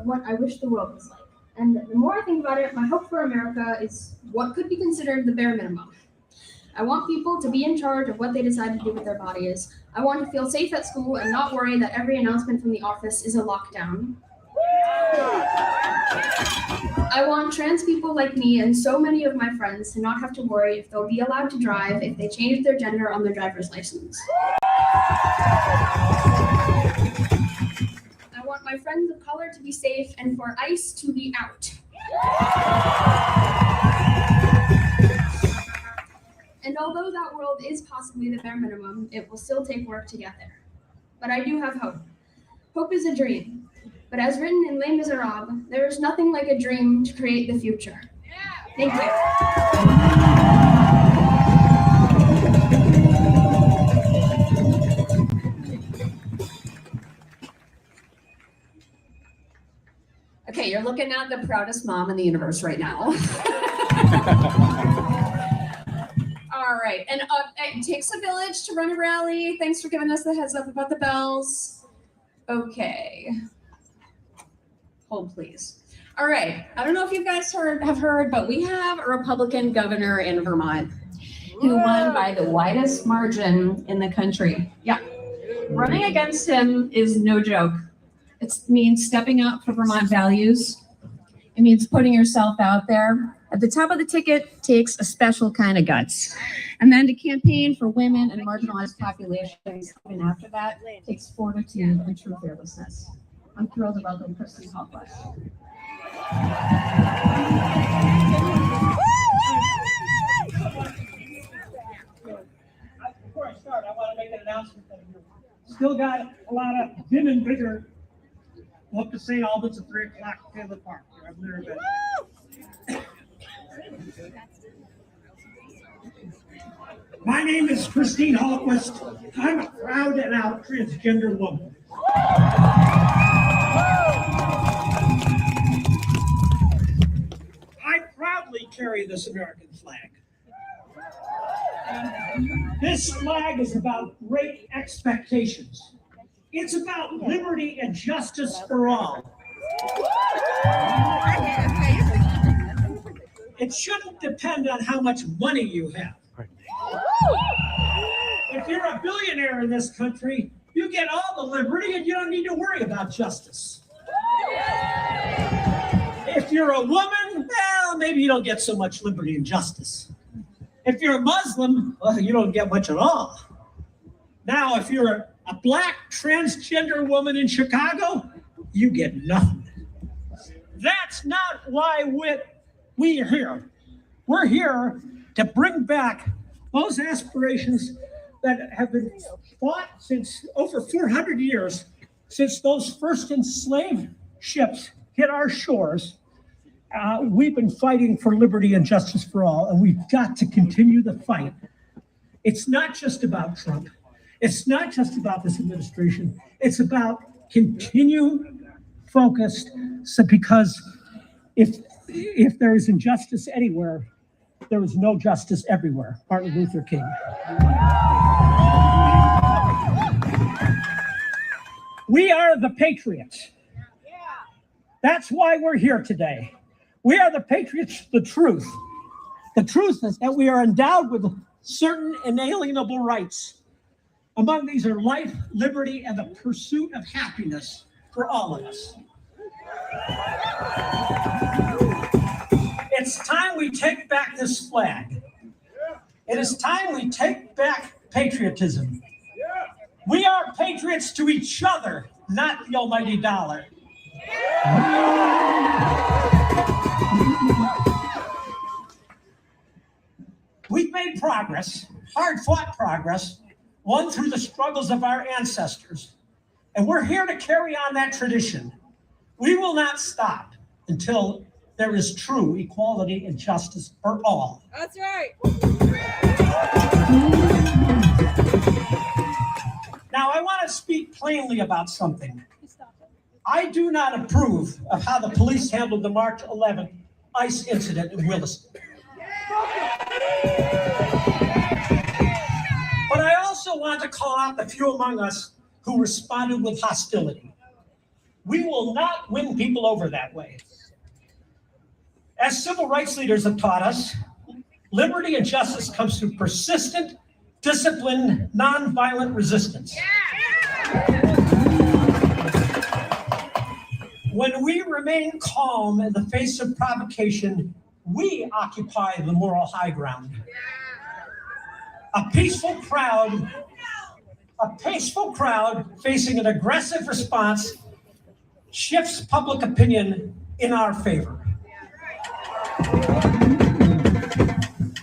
of what I wish the world was like. And the more I think about it, my hope for America is what could be considered the bare minimum. I want people to be in charge of what they decide to do with their bodies. I want to feel safe at school and not worry that every announcement from the office is a lockdown. I want trans people like me and so many of my friends to not have to worry if they'll be allowed to drive if they change their gender on their driver's license. I want my friends of color to be safe and for ICE to be out. And although that world is possibly the bare minimum, it will still take work to get there. But I do have hope. Hope is a dream. But as written in Les Miserables, there is nothing like a dream to create the future. Thank you. Okay, you're looking at the proudest mom in the universe right now. All right, and it takes a village to run a rally. Thanks for giving us the heads up about the bells. Okay. Hold, please. All right, I don't know if you guys have heard, but we have a Republican governor in Vermont who won by the widest margin in the country. Yeah, running against him is no joke. It means stepping up for Vermont values. It means putting yourself out there. At the top of the ticket takes a special kind of guts. And then to campaign for women and marginalized populations, even after that, takes fortitude and true fearlessness. I'm thrilled to welcome Christine Hallquist. Before I start, I want to make an announcement that we still got a lot of bigger and bigger up to St. Albans at 3 o'clock at Taylor Park. My name is Christine Hallquist. I'm a proud and out transgender woman. I proudly carry this American flag. This flag is about great expectations. It's about liberty and justice for all. It shouldn't depend on how much money you have. If you're a billionaire in this country, you get all the liberty and you don't need to worry about justice. If you're a woman, well, maybe you don't get so much liberty and justice. If you're a Muslim, well, you don't get much at all. Now, if you're a black transgender woman in Chicago, you get nothing. That's not why we are here. We're here to bring back those aspirations that have been fought since over 400 years, since those first enslaved ships hit our shores. We've been fighting for liberty and justice for all, and we've got to continue the fight. It's not just about Trump. It's not just about this administration. It's about continue focused, because if there is injustice anywhere, there is no justice everywhere. Martin Luther King. We are the patriots. That's why we're here today. We are the patriots, the truth. The truth is that we are endowed with certain inalienable rights. Among these are life, liberty, and the pursuit of happiness for all of us. It's time we take back this flag. It is time we take back patriotism. We are patriots to each other, not the almighty dollar. We've made progress, hard-fought progress, won through the struggles of our ancestors, and we're here to carry on that tradition. We will not stop until there is true equality and justice for all. That's right. Now, I want to speak plainly about something. I do not approve of how the police handled the March 11th ICE incident in Williston. But I also want to call out the few among us who responded with hostility. We will not win people over that way. As civil rights leaders have taught us, liberty and justice comes through persistent, disciplined, nonviolent resistance. When we remain calm in the face of provocation, we occupy the moral high ground. A peaceful crowd facing an aggressive response shifts public opinion in our favor.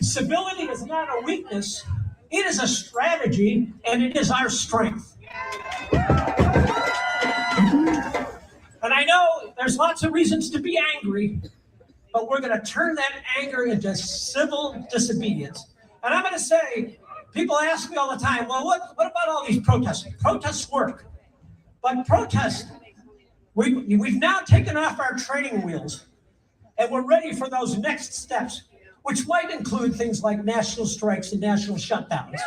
Civility is not a weakness, it is a strategy, and it is our strength. And I know there's lots of reasons to be angry, but we're going to turn that anger into civil disobedience. And I'm going to say, people ask me all the time, well, what about all these protests? Protests work. But protests, we've now taken off our training wheels, and we're ready for those next steps, which might include things like national strikes and national shutdowns.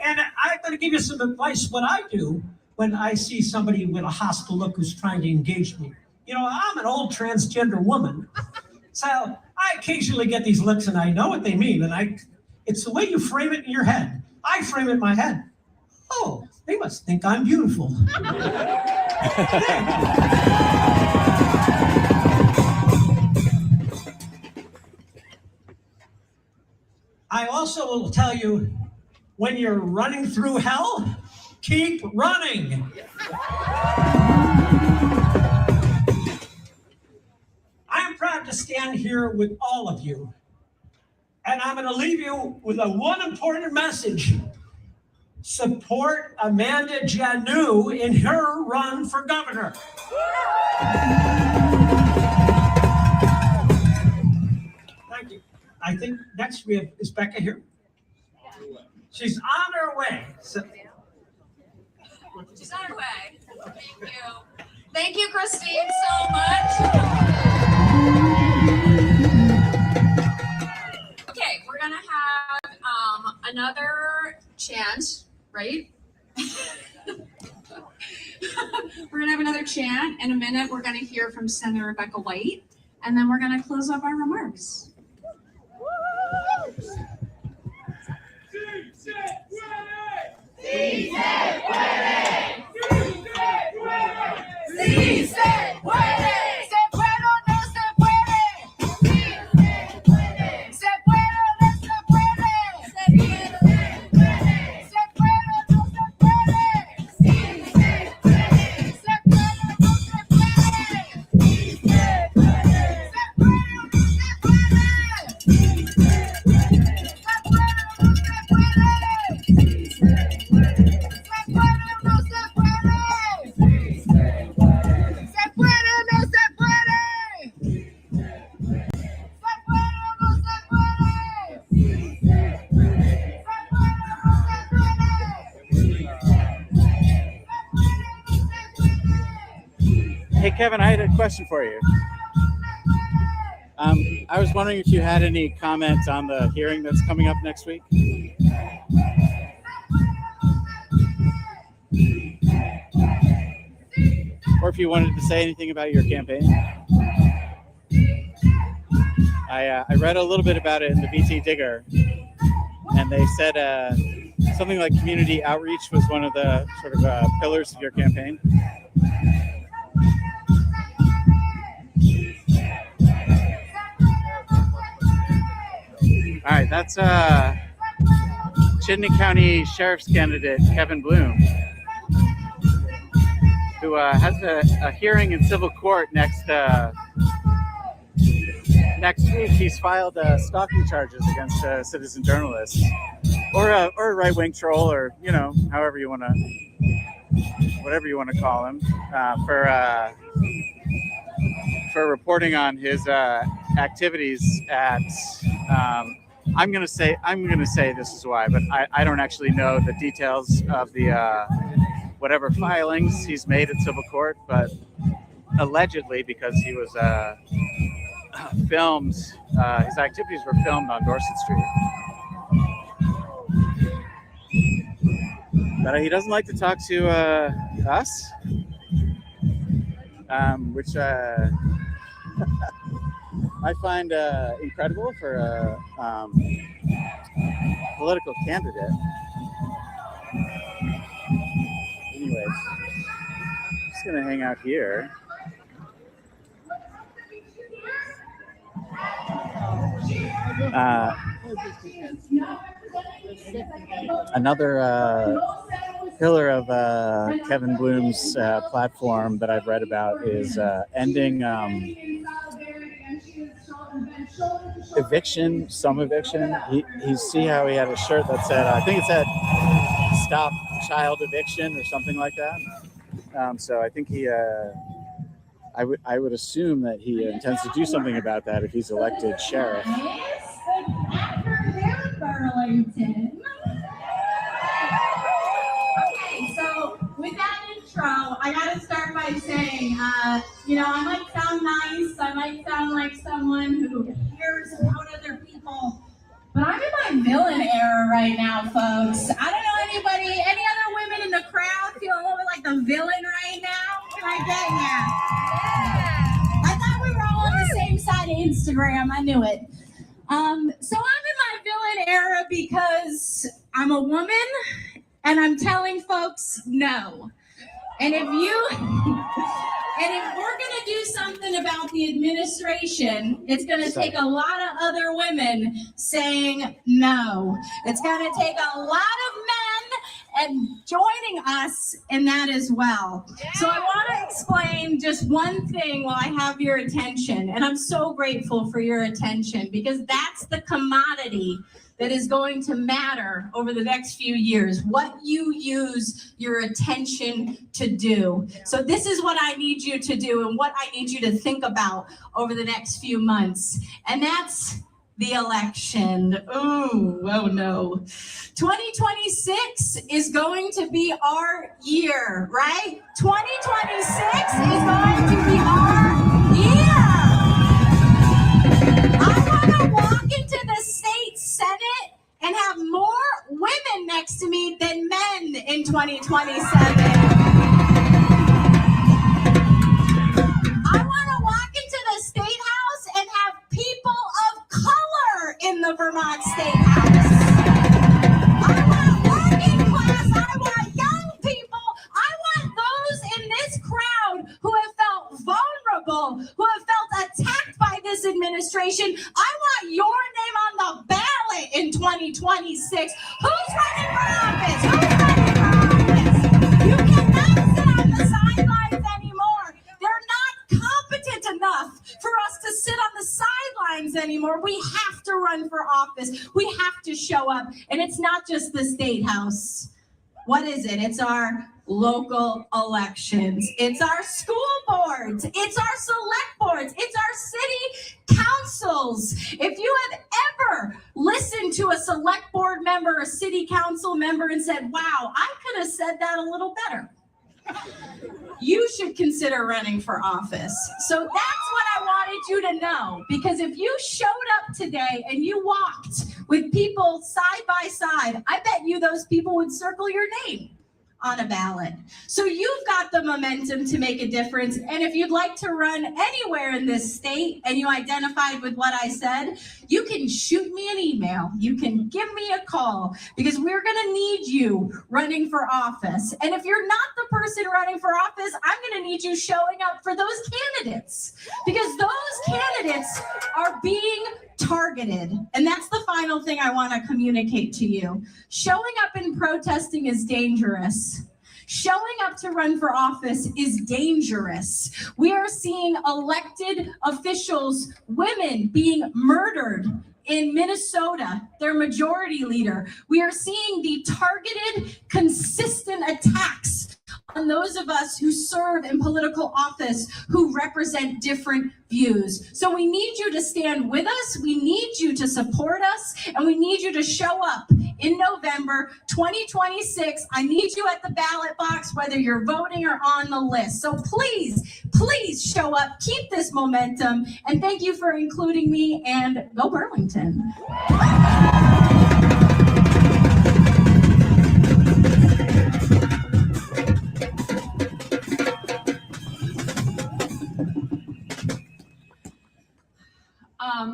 And I'm going to give you some advice what I do when I see somebody with a hostile look who's trying to engage me. You know, I'm an old transgender woman, so I occasionally get these looks and I know what they mean. And it's the way you frame it in your head. I frame it in my head. Oh, they must think I'm beautiful. I also will tell you, when you're running through hell, keep running. I'm proud to stand here with all of you. And I'm going to leave you with one important message. Support Amanda Janu in her run for governor. Thank you. I think next we have, is Becca here? She's on her way. So, she's on her way. Thank you. Thank you, Christine, so much. Okay, we're gonna have another chant, right? We're gonna have another chant. In a minute, we're gonna hear from Senator Rebecca White, and then we're gonna close up our remarks. Sí se puede. Sí se puede. ¿Se puede o no se puede? Sí se puede. ¿Se puede o no se puede? Se puede. ¿Se puede o no se puede? Sí se puede. ¿Se puede o no se puede? Sí se puede. ¿Se puede o no se puede? Sí se puede. ¿Se puede o no se puede? Hey, Kevin, I had a question for you. I was wondering if you had any comments on the hearing that's coming up next week. Or if you wanted to say anything about your campaign. I read a little bit about it in the BT Digger, and they said something like community outreach was one of the sort of pillars of your campaign. All right, that's Chittenden County Sheriff's candidate Kevin Bloom, who has a hearing in civil court next week. He's filed stalking charges against a citizen journalist or a right-wing troll, or however you want to, whatever you want to call him, for reporting on his activities at. I'm gonna say this is why, but I don't actually know the details of the whatever filings he's made at civil court, but allegedly because he was filmed, his activities were filmed on Dorset Street. But he doesn't like to talk to us, which I find incredible for a political candidate. Anyways, I'm just gonna hang out here. Another pillar of Kevin Bloom's platform that I've read about is ending eviction, some eviction. He see how he had a shirt that said, I think it said "Stop Child Eviction" or something like that. So I think I would assume that he intends to do something about that if he's elected sheriff. Good afternoon, Burlington. Okay, so with that intro, I gotta start by saying, I might sound nice, I might sound like someone who cares about other people, but I'm in my villain era right now, folks. I don't know any other women in the crowd feel a little bit like the villain right now? Can I get ya? I thought we were all on the same side of Instagram, I knew it. So I'm in my villain era because I'm a woman and I'm telling folks no. And if we're gonna do something about the administration, it's gonna take a lot of other women saying no. It's gonna take a lot of men and joining us in that as well. So I wanna explain just one thing while I have your attention. And I'm so grateful for your attention because that's the commodity that is going to matter over the next few years, what you use your attention to do. So this is what I need you to do and what I need you to think about over the next few months. And that's the election. Ooh, oh no. 2026 is going to be our year, right? 2026 is going to be our year. I want to walk into the state Senate and have more women next to me than men in 2027. I want to walk into the State House and have people of color in the Vermont State House. I want working class, I want young people, I want those in this crowd who have felt vulnerable, who have felt attacked by this administration. I want your name on the ballot in 2026. Who's running for office? Who's running for office? You cannot sit on the sidelines anymore. They're not competent enough for us to sit on the sidelines anymore. We have to run for office. We have to show up. And it's not just the State House. What is it? It's our local elections. It's our school boards. It's our select boards. It's our city councils. If you have ever listened to a select board member, a city council member and said, wow, I could have said that a little better, you should consider running for office. So that's what I wanted you to know, because if you showed up today and you walked with people side by side, I bet you those people would circle your name on a ballot. So you've got the momentum to make a difference. And if you'd like to run anywhere in this state and you identified with what I said, you can shoot me an email. You can give me a call, because we're gonna need you running for office. And if you're not the person running for office, I'm gonna need you showing up for those candidates, because those candidates are being targeted. And that's the final thing I want to communicate to you. Showing up and protesting is dangerous. Showing up to run for office is dangerous. We are seeing elected officials, women being murdered in Minnesota, their majority leader. We are seeing the targeted, consistent attacks on those of us who serve in political office, who represent different views. So we need you to stand with us, we need you to support us, and we need you to show up in November 2026. I need you at the ballot box, whether you're voting or on the list. So please, please show up, keep this momentum, and thank you for including me, and go Burlington.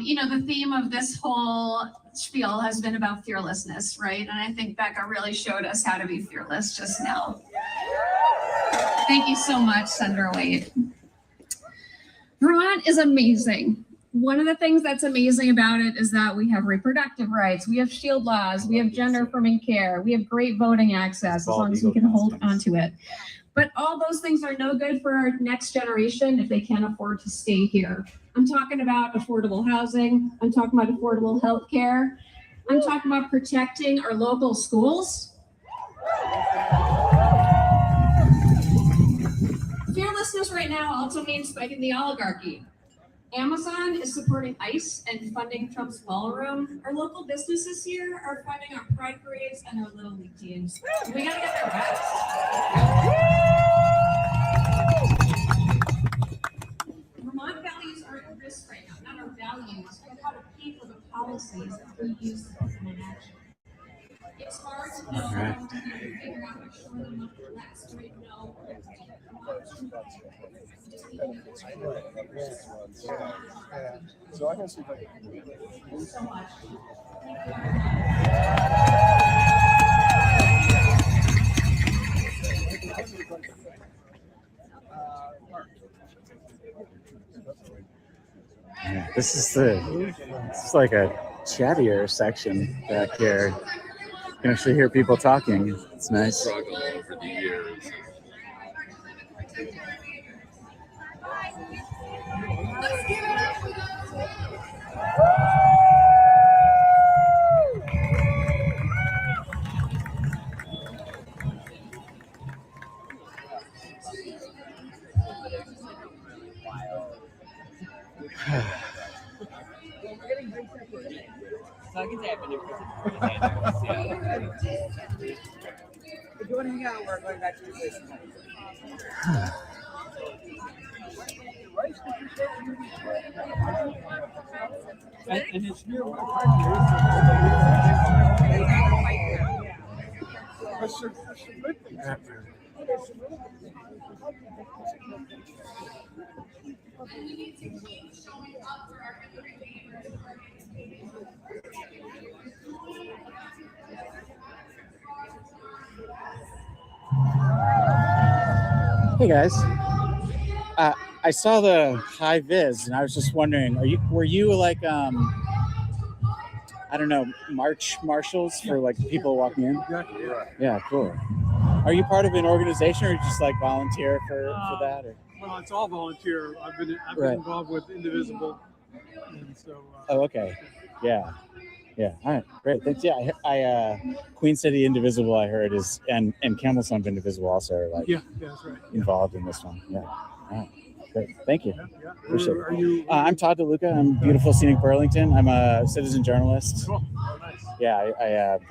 You know, the theme of this whole spiel has been about fearlessness, right? And I think Becca really showed us how to be fearless just now. Thank you so much, Senator Wade. Vermont is amazing. One of the things that's amazing about it is that we have reproductive rights, we have shield laws, we have gender affirming care, we have great voting access as long as we can hold on to it. But all those things are no good for our next generation if they can't afford to stay here. I'm talking about affordable housing. I'm talking about affordable health care. I'm talking about protecting our local schools. Fearlessness right now also means fighting the oligarchy. Amazon is supporting ICE and funding Trump's ballroom. Our local businesses here are funding our pride parades and our Little League teams. We gotta get their best. Vermont values are at risk right now, not our values, but how to pay for the policies that we use to put them in action. It's hard to know how to figure out which one to look less. We know. So I can see if I can. So much. This is like a chattier section back here. You can actually hear people talking. It's nice. Over the years. Let's give it up for those. If you want to hang out, we're going back to your place tonight. And it's near my We need to keep showing up for our immigrant neighbors. Hey guys, I saw the high vis, and I was just wondering, were you like I don't know, marshals for like people walking in? Exactly right. Yeah, cool. Are you part of an organization, or you just like volunteer for that? Or? Well, it's all volunteer. I've been Right. involved with Indivisible, and so. Oh, okay. Yeah. All right. Great. Thanks. Yeah. I Queen City Indivisible, I heard, is and Camel Sump Indivisible also are like That's right. involved in this one. Yeah. All right. Great. Thank you. Yeah. Appreciate Are it. you? I'm Todd DeLuca. I'm beautiful scenic Burlington. I'm a citizen journalist. Cool. Oh, nice. Yeah. I have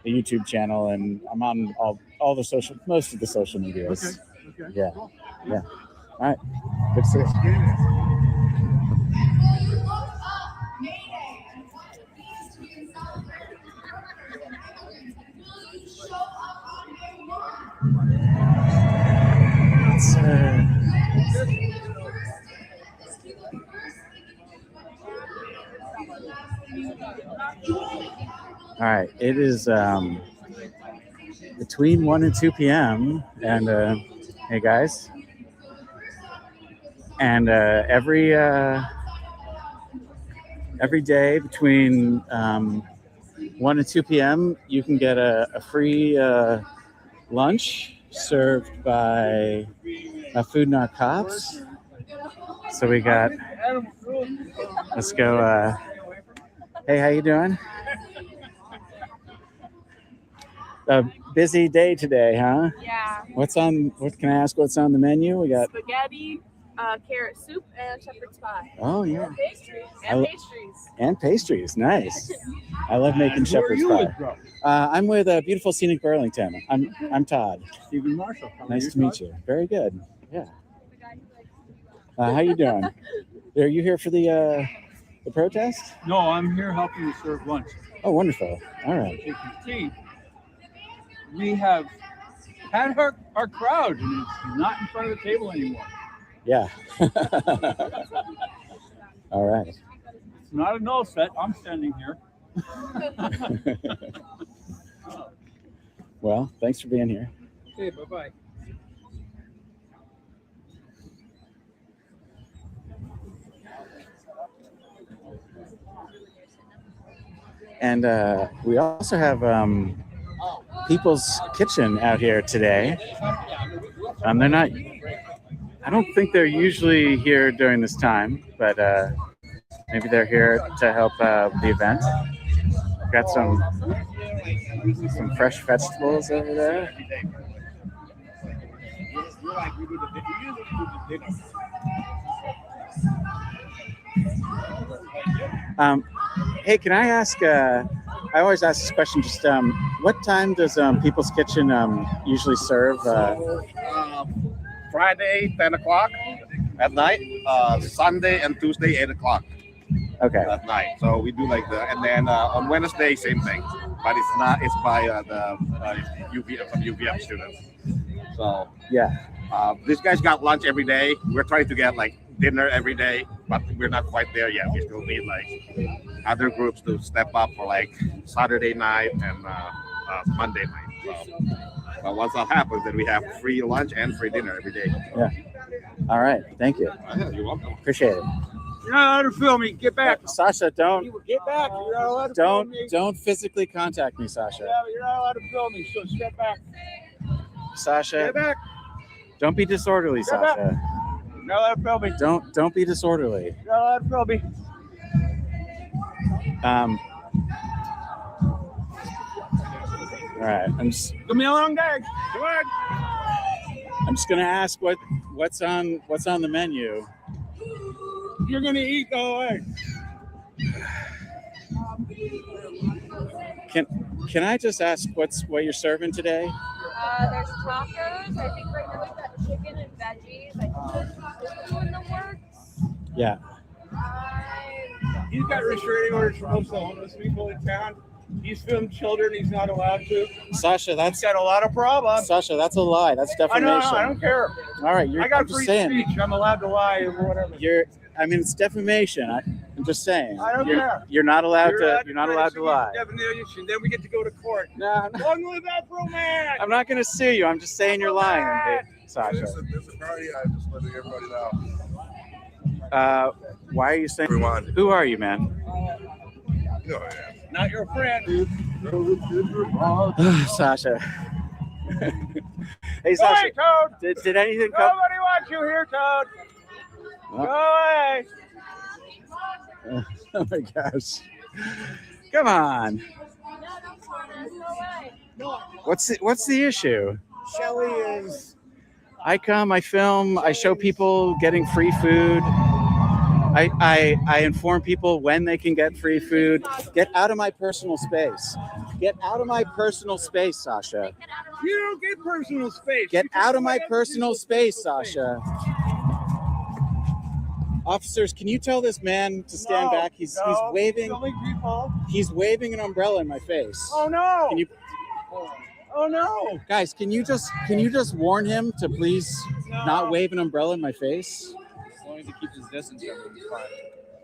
a YouTube channel, and I'm on all the most of the social medias. Okay. Yeah. Cool. Yeah. All right. Good to see you. All right, it is between 1 and 2 p.m. and hey guys, and every day between 1 and 2 p.m. you can get a free lunch served by Food Not Cops. So we got, let's go. Hey, how you doing? A busy day today, huh? Yeah. What can I ask? What's on the menu? We got Spaghetti, carrot soup, and shepherd's pie. Oh yeah. And pastries. And pastries. Nice. I love making shepherd's pie. I'm with beautiful scenic Burlington. I'm Todd. Stephen Marshall. Nice to meet you. Very good. Yeah. How you doing? Are you here for the protest? No, I'm here helping you serve lunch. Oh, wonderful. All right. You can see we have had our crowd, and it's not in front of the table anymore. Yeah. All right. not a no set. I'm standing here. Well, thanks for being here. Okay, bye-bye. And we also have People's Kitchen out here today. They're not, I don't think they're usually here during this time, but maybe they're here to help the event. Got some fresh vegetables over there. Hey, can I ask, I always ask this question, just what time does People's Kitchen usually serve? Friday, 10 o'clock at night. Sunday and Tuesday, 8 o'clock. Okay. At night. So we do like and then on Wednesday, same thing. But it's by the UVM students. So yeah. These guys got lunch every day. We're trying to get like dinner every day, but we're not quite there yet. We still need like other groups to step up for like Saturday night and Monday night. So, but once that happens, then we have free lunch and free dinner every day. Yeah. All right. Thank you. Yeah, you're welcome. Appreciate it. You're not allowed to film me. Get back. Sasha, don't Get back. You're not allowed to film me. don't physically contact me, Sasha. Yeah, but you're not allowed to film me, so step back. Sasha, Get back. don't be disorderly, Get back. Sasha. You're not allowed to film me. Don't be disorderly. You're not allowed to film me. All right. I'm just Give me a long day. Come on. I'm just gonna ask what's on the menu. You're gonna eat the whole way. Can I just ask what you're serving today? There's tacos. I think right now we've got chicken and veggies. I think there's two in the works. Yeah. He's got restraining orders for most of the homeless people in town. He's filmed children. He's not allowed to. Sasha, He's got a lot of problems. Sasha, that's a lie. That's defamation. I don't care. All right, I got I'm just free saying. speech. I'm allowed to lie or whatever. It's defamation. I'm just saying. I don't care. You're not allowed to lie. Defamation. Then we get to go to court. No. Long live Afro Man. I'm not gonna sue you. I'm just saying you're lying, Sasha. It's a party. I'm just letting everybody know. Why are you saying? Everyone. Who are you, man? No, yeah. Not your friend. Sasha. Hey, Go Sasha. away, Toad. Did anything come? Nobody wants you here, Toad. Go away. Oh my gosh. Come on. What's the issue? Shelly is. I come, I film, I show people getting free food. I inform people when they can get free food. Get out of my personal space. Get out of my personal space, Sasha. You don't get personal space. Get out of my personal space, Sasha. Officers, can you tell this man to stand back? He's waving. He's waving an umbrella in my face. Oh no! Can you? Oh no! Guys, can you just warn him to please not wave an umbrella in my face? As long as he keeps his distance, everything's fine.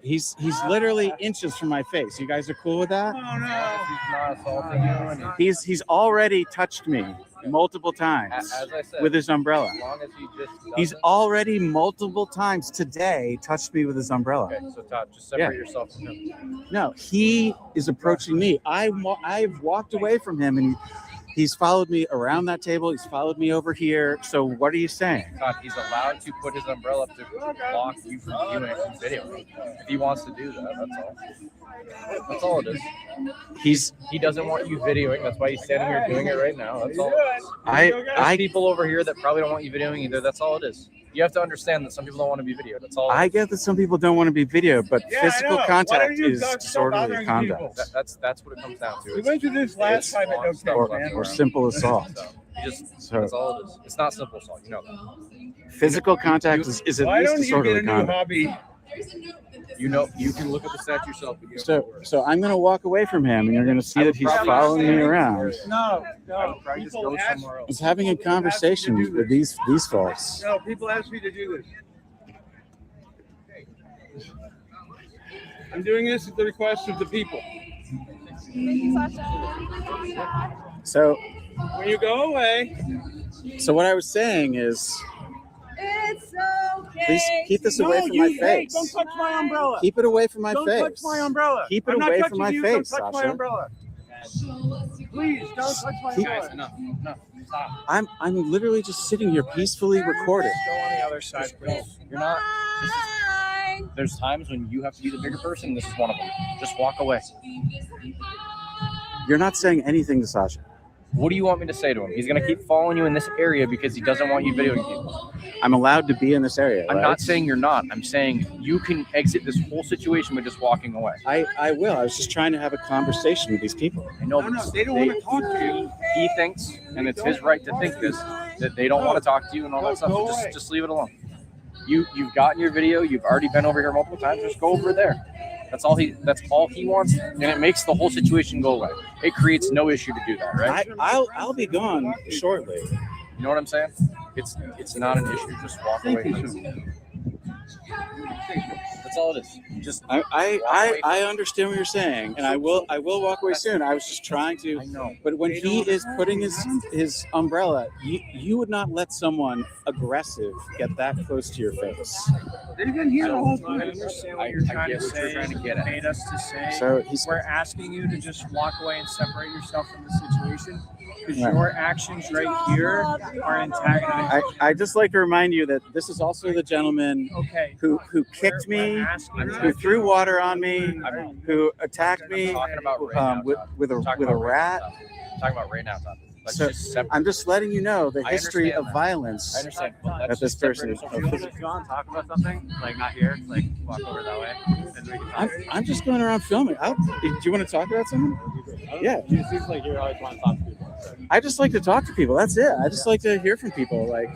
He's literally inches from my face. You guys are cool with that? Oh no! He's not assaulting you. And He's already touched me multiple times as I said, with his umbrella. as long as he just He's doesn't- already multiple times today touched me with his umbrella. Okay, so Todd, just separate yourself from him. No, he is approaching me. I've walked away from him and he's followed me around that table. He's followed me over here. So what are you saying? Todd, he's allowed to put his umbrella up to block you from viewing and video. If he wants to do that, that's all. That's all it is. He doesn't want you videoing. That's why he's standing here doing it right now. That's all. I people over here that probably don't want you videoing either. That's all it is. You have to understand that some people don't want to be videoed. That's all. I get that some people don't want to be videoed, but Yeah, I physical know. contact Why don't you is stop disorderly bothering conduct. people? That's what it comes down to. We went through this last time at no Or, man. or simple assault. So That's all it is. It's not simple assault. You know that. physical contact is at Why least don't you get disorderly a new conduct. hobby? You know, you can look at the stats yourself. But you don't know where. So I'm going to walk away from him, and you're going to see that he's following me around. No. Probably just People go ask- somewhere I else. was having a conversation with these folks. No, people ask me to do this. I'm doing this at the request of the people. Thank you, Sasha. So When you go away, what I was saying is, It's okay. please keep this away from my face. Don't touch my umbrella. Keep it away from my Don't face. touch my umbrella. Keep it I'm not away touching from my you. face, Don't touch my Sasha. umbrella. Please don't touch my umbrella. No, stop. I'm literally just sitting here peacefully recording. Go on the other side, please. You're not. There's times when you have to be the bigger person. This is one of them. Just walk away. You're not saying anything to Sasha. What do you want me to say to him? He's gonna keep following you in this area because he doesn't want you videoing people. I'm allowed to be in this area. I'm right? not saying you're not. I'm saying you can exit this whole situation by just walking away. I will. I was just trying to have a conversation with these people. I know. No, they don't want to talk to you. He thinks, and it's his right to think this, that they don't want to talk to you and all that stuff. Go So away. just leave it alone. You've gotten your video. You've already been over here multiple times. Just go over there. That's all he wants, and it makes the whole situation go away. It creates no issue to do that, right? I'll be gone shortly. You know what I'm saying? It's not an issue. Just walk away from it. That's all it is. Just I understand what you're saying, and I will walk away soon. I was just trying to. I know. But when he is putting his umbrella, you would not let someone aggressive get that close to your face. They've been here the whole I time. understand what you're trying to say. Made us to say. So We're asking you to just walk away and separate yourself from the situation because Right. your actions right here are antagonizing. I just like to remind you that this is also the gentleman Okay. who kicked me, We're asking who threw water on me, who attacked me talking about right now, with a Talking with a about right rat. now, Tom. I'm talking about right now, Tom. Let's So just separate. I'm just letting you know the I history understand of that. violence I understand. But that let's this just separate person. ourselves of- from of- it. If you want to talk about something, like not here, like walk over that way, and we can talk. I'm just going around filming. Do you want to talk about something? Yeah. It seems like you always want to talk to people. I just like to talk to people. That's it. I just like to hear from people. Like,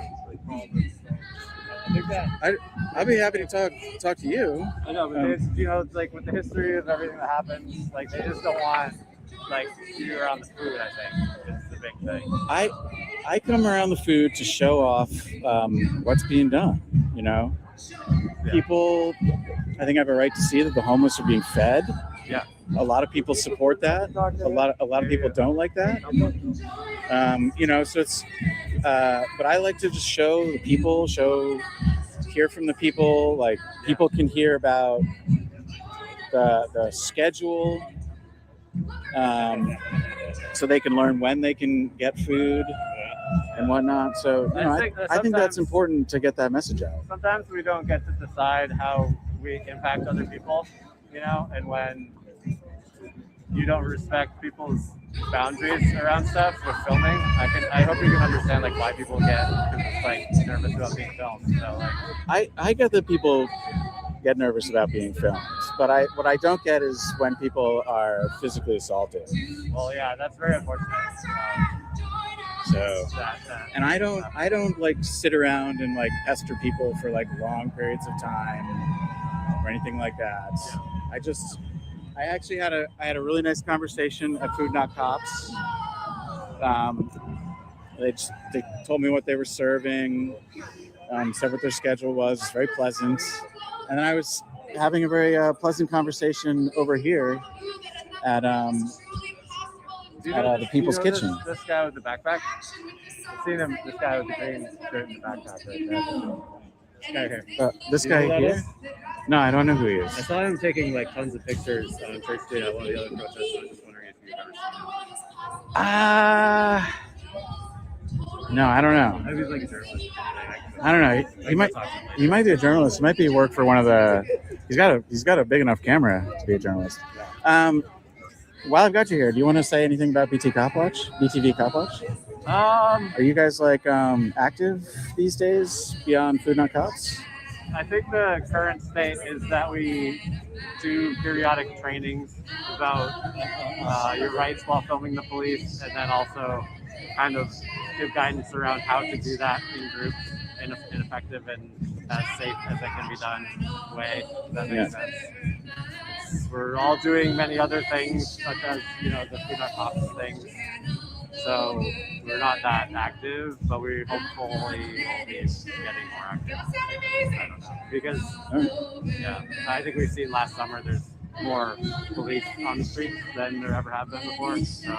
I'll be happy to talk to you. I know, but it's, it's like with the history of everything that happens, like they just don't want like you around the food. I think it's the big thing. I come around the food to show off what's being done. People, I think I have a right to see that the homeless are being fed. Yeah. A lot of people support that. A lot of people don't like that. So it's. But I like to just show the people, hear from the people. Like people can hear about the schedule, so they can learn when they can get food and whatnot. So I think that's important to get that message out. Sometimes we don't get to decide how we impact other people, and when you don't respect people's boundaries around stuff with filming, I hope you can understand like why people get like nervous about being filmed. So like I get that people get nervous about being filmed, but what I don't get is when people are physically assaulted. well, yeah, that's very unfortunate. So, and I don't like sit around and like pester people for like long periods of time or anything like that. I actually had a really nice conversation at Food Not Cops. They told me what they were serving, said what their schedule was. It's very pleasant. And then I was having a very pleasant conversation over here at the People's Kitchen. This guy with the backpack. I've seen him. This guy with the green shirt and the backpack right there. This guy here. This Do you know guy who that here? is? No, I don't know who he I is. saw him taking like tons of pictures on Church Street at one of the other protests. I was just wondering if you've ever seen him. No, I don't know. I think he's like a journalist. I don't know. He might be a journalist. He might be work for one of the. He's got a big enough camera to be a journalist. While I've got you here, do you want to say anything about BTV Cop Watch? Are you guys like active these days beyond Food Not Cops? I think the current state is that we do periodic trainings about your rights while filming the police, and then also kind of give guidance around how to do that in groups in an effective and as safe as it can be done way. If that makes sense. We're all doing many other things, such as the Food Not Cops things. So we're not that active, but we hopefully will be getting more active. I don't know. because yeah, I think we've seen last summer there's more police on the streets than there ever have been before. So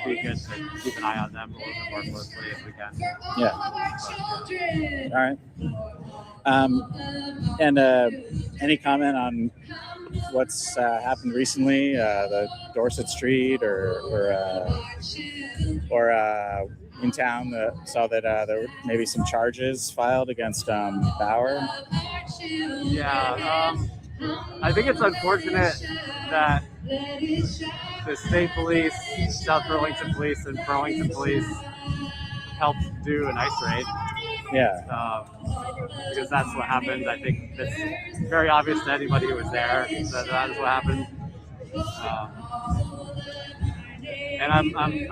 be good to keep an eye on them a little bit more closely if we can. Yeah. All right. And any comment on what's happened recently, the Dorset Street or in town that saw that there were maybe some charges filed against Bauer? Yeah, I think it's unfortunate that the state police, South Burlington Police, and Burlington Police helped do an ice raid. Yeah. Because that's what happened. I think it's very obvious to anybody who was there that that is what happened. And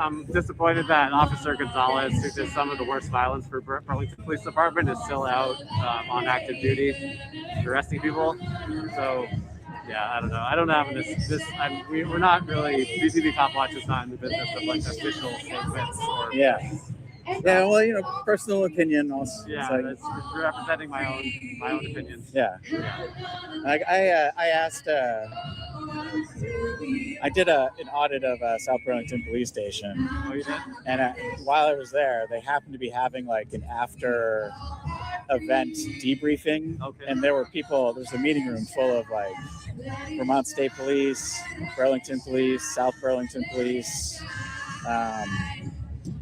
I'm disappointed that Officer Gonzalez, who did some of the worst violence for Burlington Police Department, is still out on active duty arresting people. So yeah, I don't know. I don't have we're not really, BCB Cop Watch is not in the business of like official statements or. Yeah. Yeah, well, you know, personal opinion also. Yeah, it's like, that's representing my own opinions. Yeah. Like I asked, I did an audit of South Burlington Police Station. Oh, you did? And while I was there, they happened to be having like an after event debriefing. Okay. And there was a meeting room full of like Vermont State Police, Burlington Police, South Burlington Police,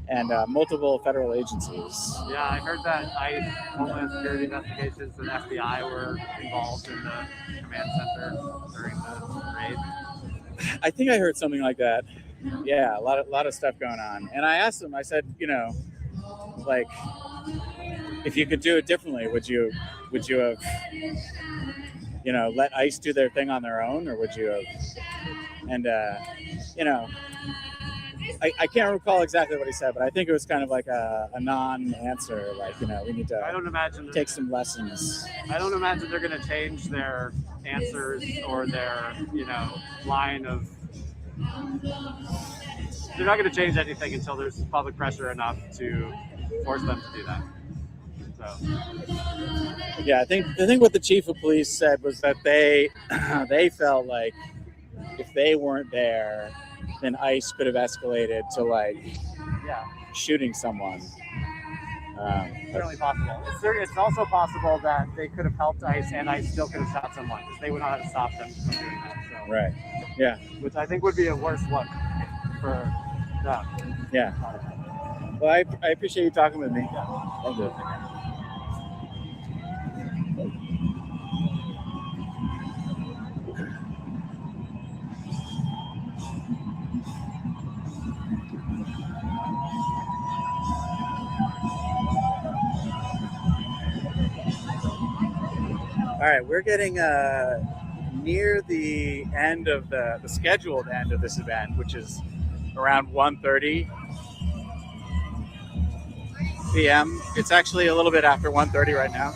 and multiple federal agencies. Yeah, I heard that Homeland Security Investigations and FBI were involved in the command center during the raid. I think I heard something like that. Yeah, a lot of stuff going on. And I asked them, I said, you know, like, if you could do it differently, would you have, you know, let ICE do their thing on their own, or would you have? And you know, I can't recall exactly what he said, but I think it was kind of like a non-answer. Like, you know, we need to take some lessons. I don't imagine they're going to change their answers or their, you know, line of. They're not going to change anything until there's public pressure enough to force them to do that. So. Yeah, I think what the chief of police said was that they felt like if they weren't there, then ICE could have escalated to like shooting someone. Certainly possible. It's also possible that they could have helped ICE and ICE still could have shot someone because they would not have stopped them from doing that. So. Right. Yeah. Which I think would be a worse look for them. Yeah. Well, I appreciate you talking with me. Thank you. All right, we're getting near the end of the scheduled end of this event, which is around 1:30 p.m. It's actually a little bit after 1:30 right now.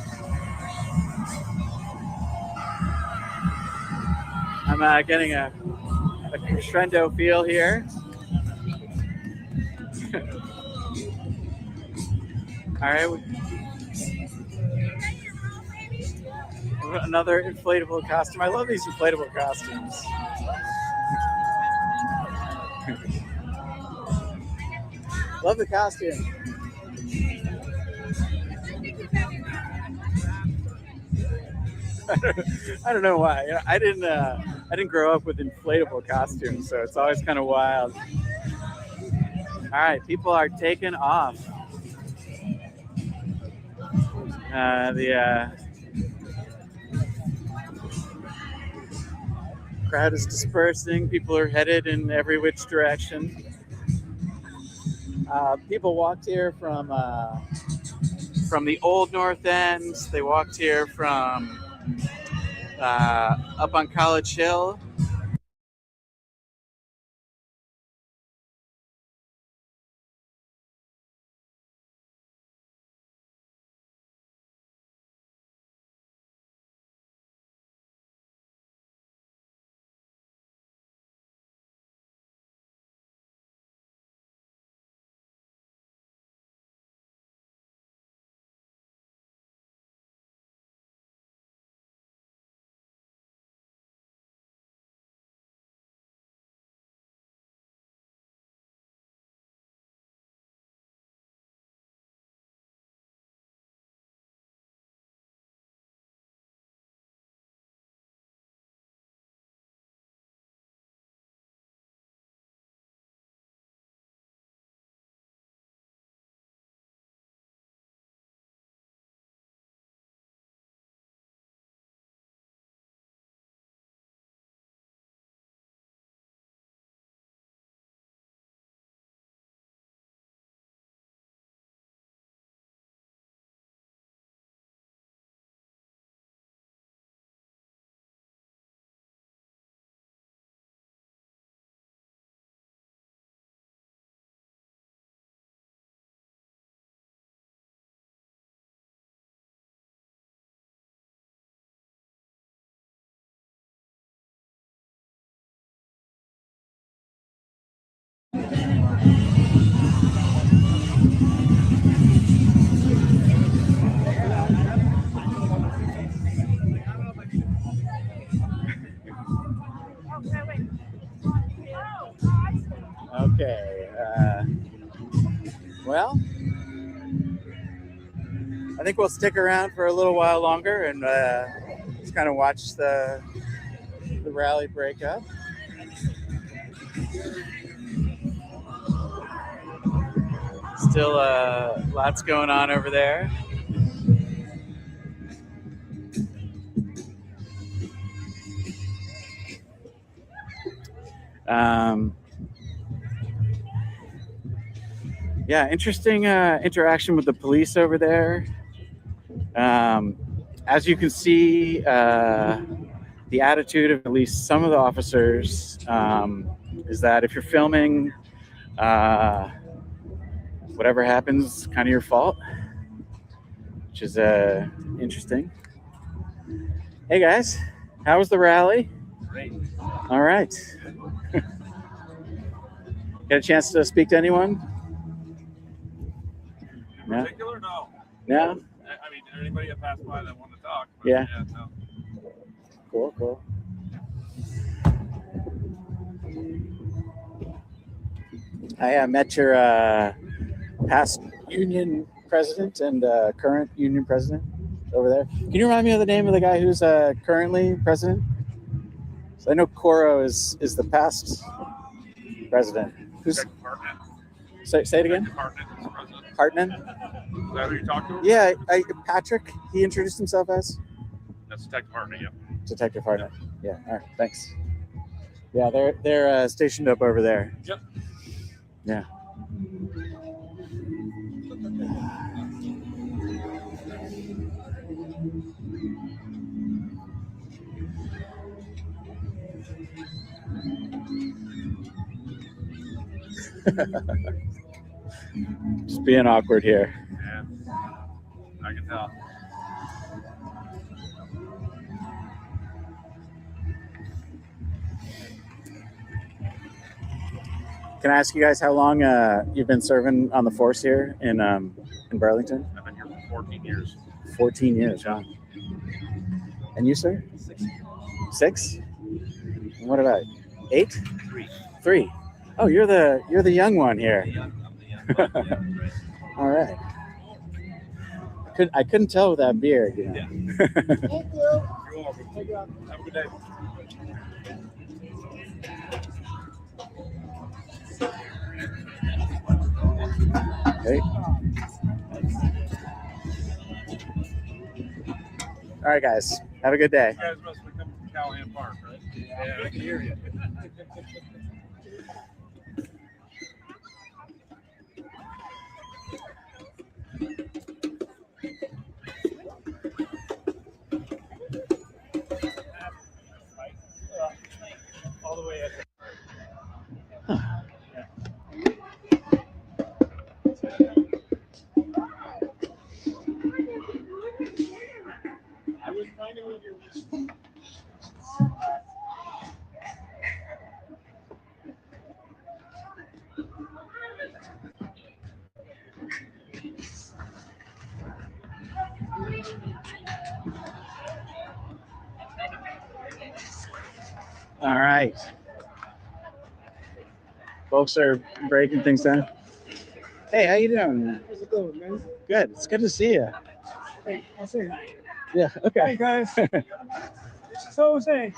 I'm getting a crescendo feel here. All right. Another inflatable costume. I love these inflatable costumes. Love the costume. I don't know why. You know, I didn't grow up with inflatable costumes, so it's always kind of wild. All right, people are taking off. The crowd is dispersing. People are headed in every which direction. People walked here from the old North End. They walked here from up on College Hill. Okay. Well, I think we'll stick around for a little while longer and just kind of watch the rally break up. Still lots going on over there. Yeah, interesting interaction with the police over there. As you can see, the attitude of at least some of the officers is that if you're filming, whatever happens, kind of your fault, which is interesting. Hey guys, how was the rally? Great. All right. Get a chance to speak to anyone? No? Particular? No. No? I mean, anybody that passed by that wanted to talk. But Yeah. No. Cool. I met your past union president and current union president over there. Can you remind me of the name of the guy who's currently president? So I know Coro is the past president. Who's? Say it again. Hartman. Is that who you talked to? Yeah, Patrick. He introduced himself as. That's Detective Hartnett, yeah. Detective Hartnett. Yeah. All right. Thanks. Yeah, they're stationed up over there. Yep. Yeah. Just being awkward here. Yeah. I can tell. Can I ask you guys how long you've been serving on the force here in Burlington? I've been here for 14 years. 14 years, wow. And you, sir? 6? And what about 8? 3. Oh, you're the young one here. All right. I couldn't tell with that beard. You know? Yeah. Thank you. You're welcome. Have a good day. Hey. All right, guys. Have a good day. You guys must have come from Callahan Park, right? Yeah, I can hear you. All the way at I was trying to move your All right. Folks are breaking things down. Hey, how you doing? How's it going, man? Good. It's good to see you. Hey, I'll say. Yeah. Okay. Hey, guys. So, say,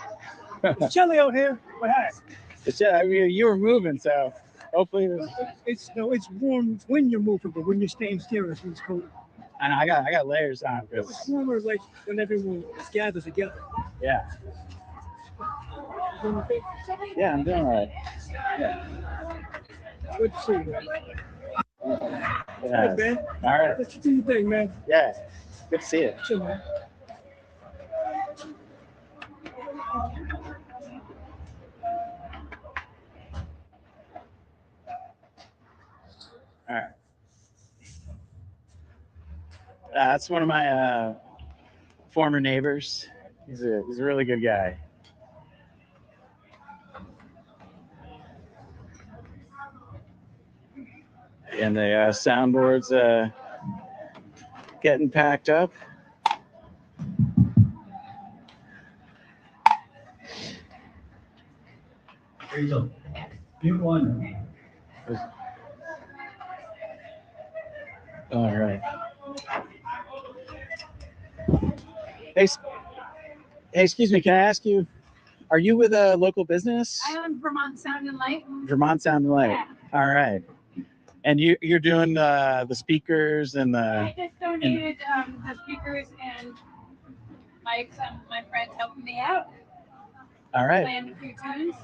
it's chilly out here, but hey. I mean, you were moving, so hopefully It's warm when you're moving, but when you're staying still, it's cold. I know I got layers on. It's warmer like when everyone gathers together. Yeah. Doing okay? Yeah, I'm doing all right. Yeah. Good to see you. Yeah. Hey, man. All right. Let's do your thing, man. Yeah. Good to see you. Chill, man. All right. That's one of my former neighbors. He's a really good guy. And the soundboard's getting packed up. There you go. Pick one. All right. Hey, hey, excuse me. Can I ask you, are you with a local business? I own Vermont Sound and Light. Vermont Sound and Light. Yeah. All right. And you're doing the speakers and the. I just donated the speakers and mics. My friend's helping me out. All right. Playing a few tunes.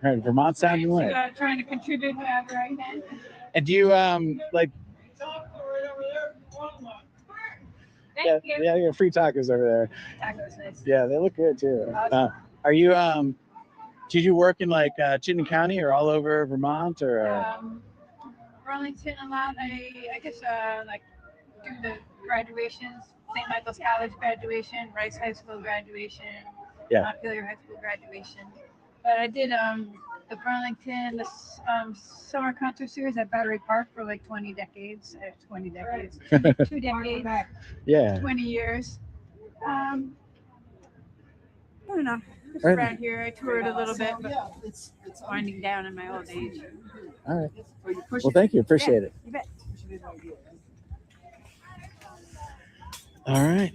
All right. Vermont Sound and Light. Trying to contribute whatever I can. And do you like? Yeah, Thank you. yeah, your free tacos over there. Tacos, nice. Yeah, they look good too. Awesome. Are you did you work in like Chittenden County or all over Vermont or? Burlington a lot. I guess like do the graduations, St. Michael's College graduation, Rice High School graduation, Yeah. Montpelier High School graduation. But I did the Burlington summer concert series at Battery Park for like 20 decades. 20 decades. 2 decades. Yeah. 20 years. I don't know. Just Right. around here, I toured a little bit, but it's winding down in my old age. All right. Well, thank you. Appreciate it. You bet. All right.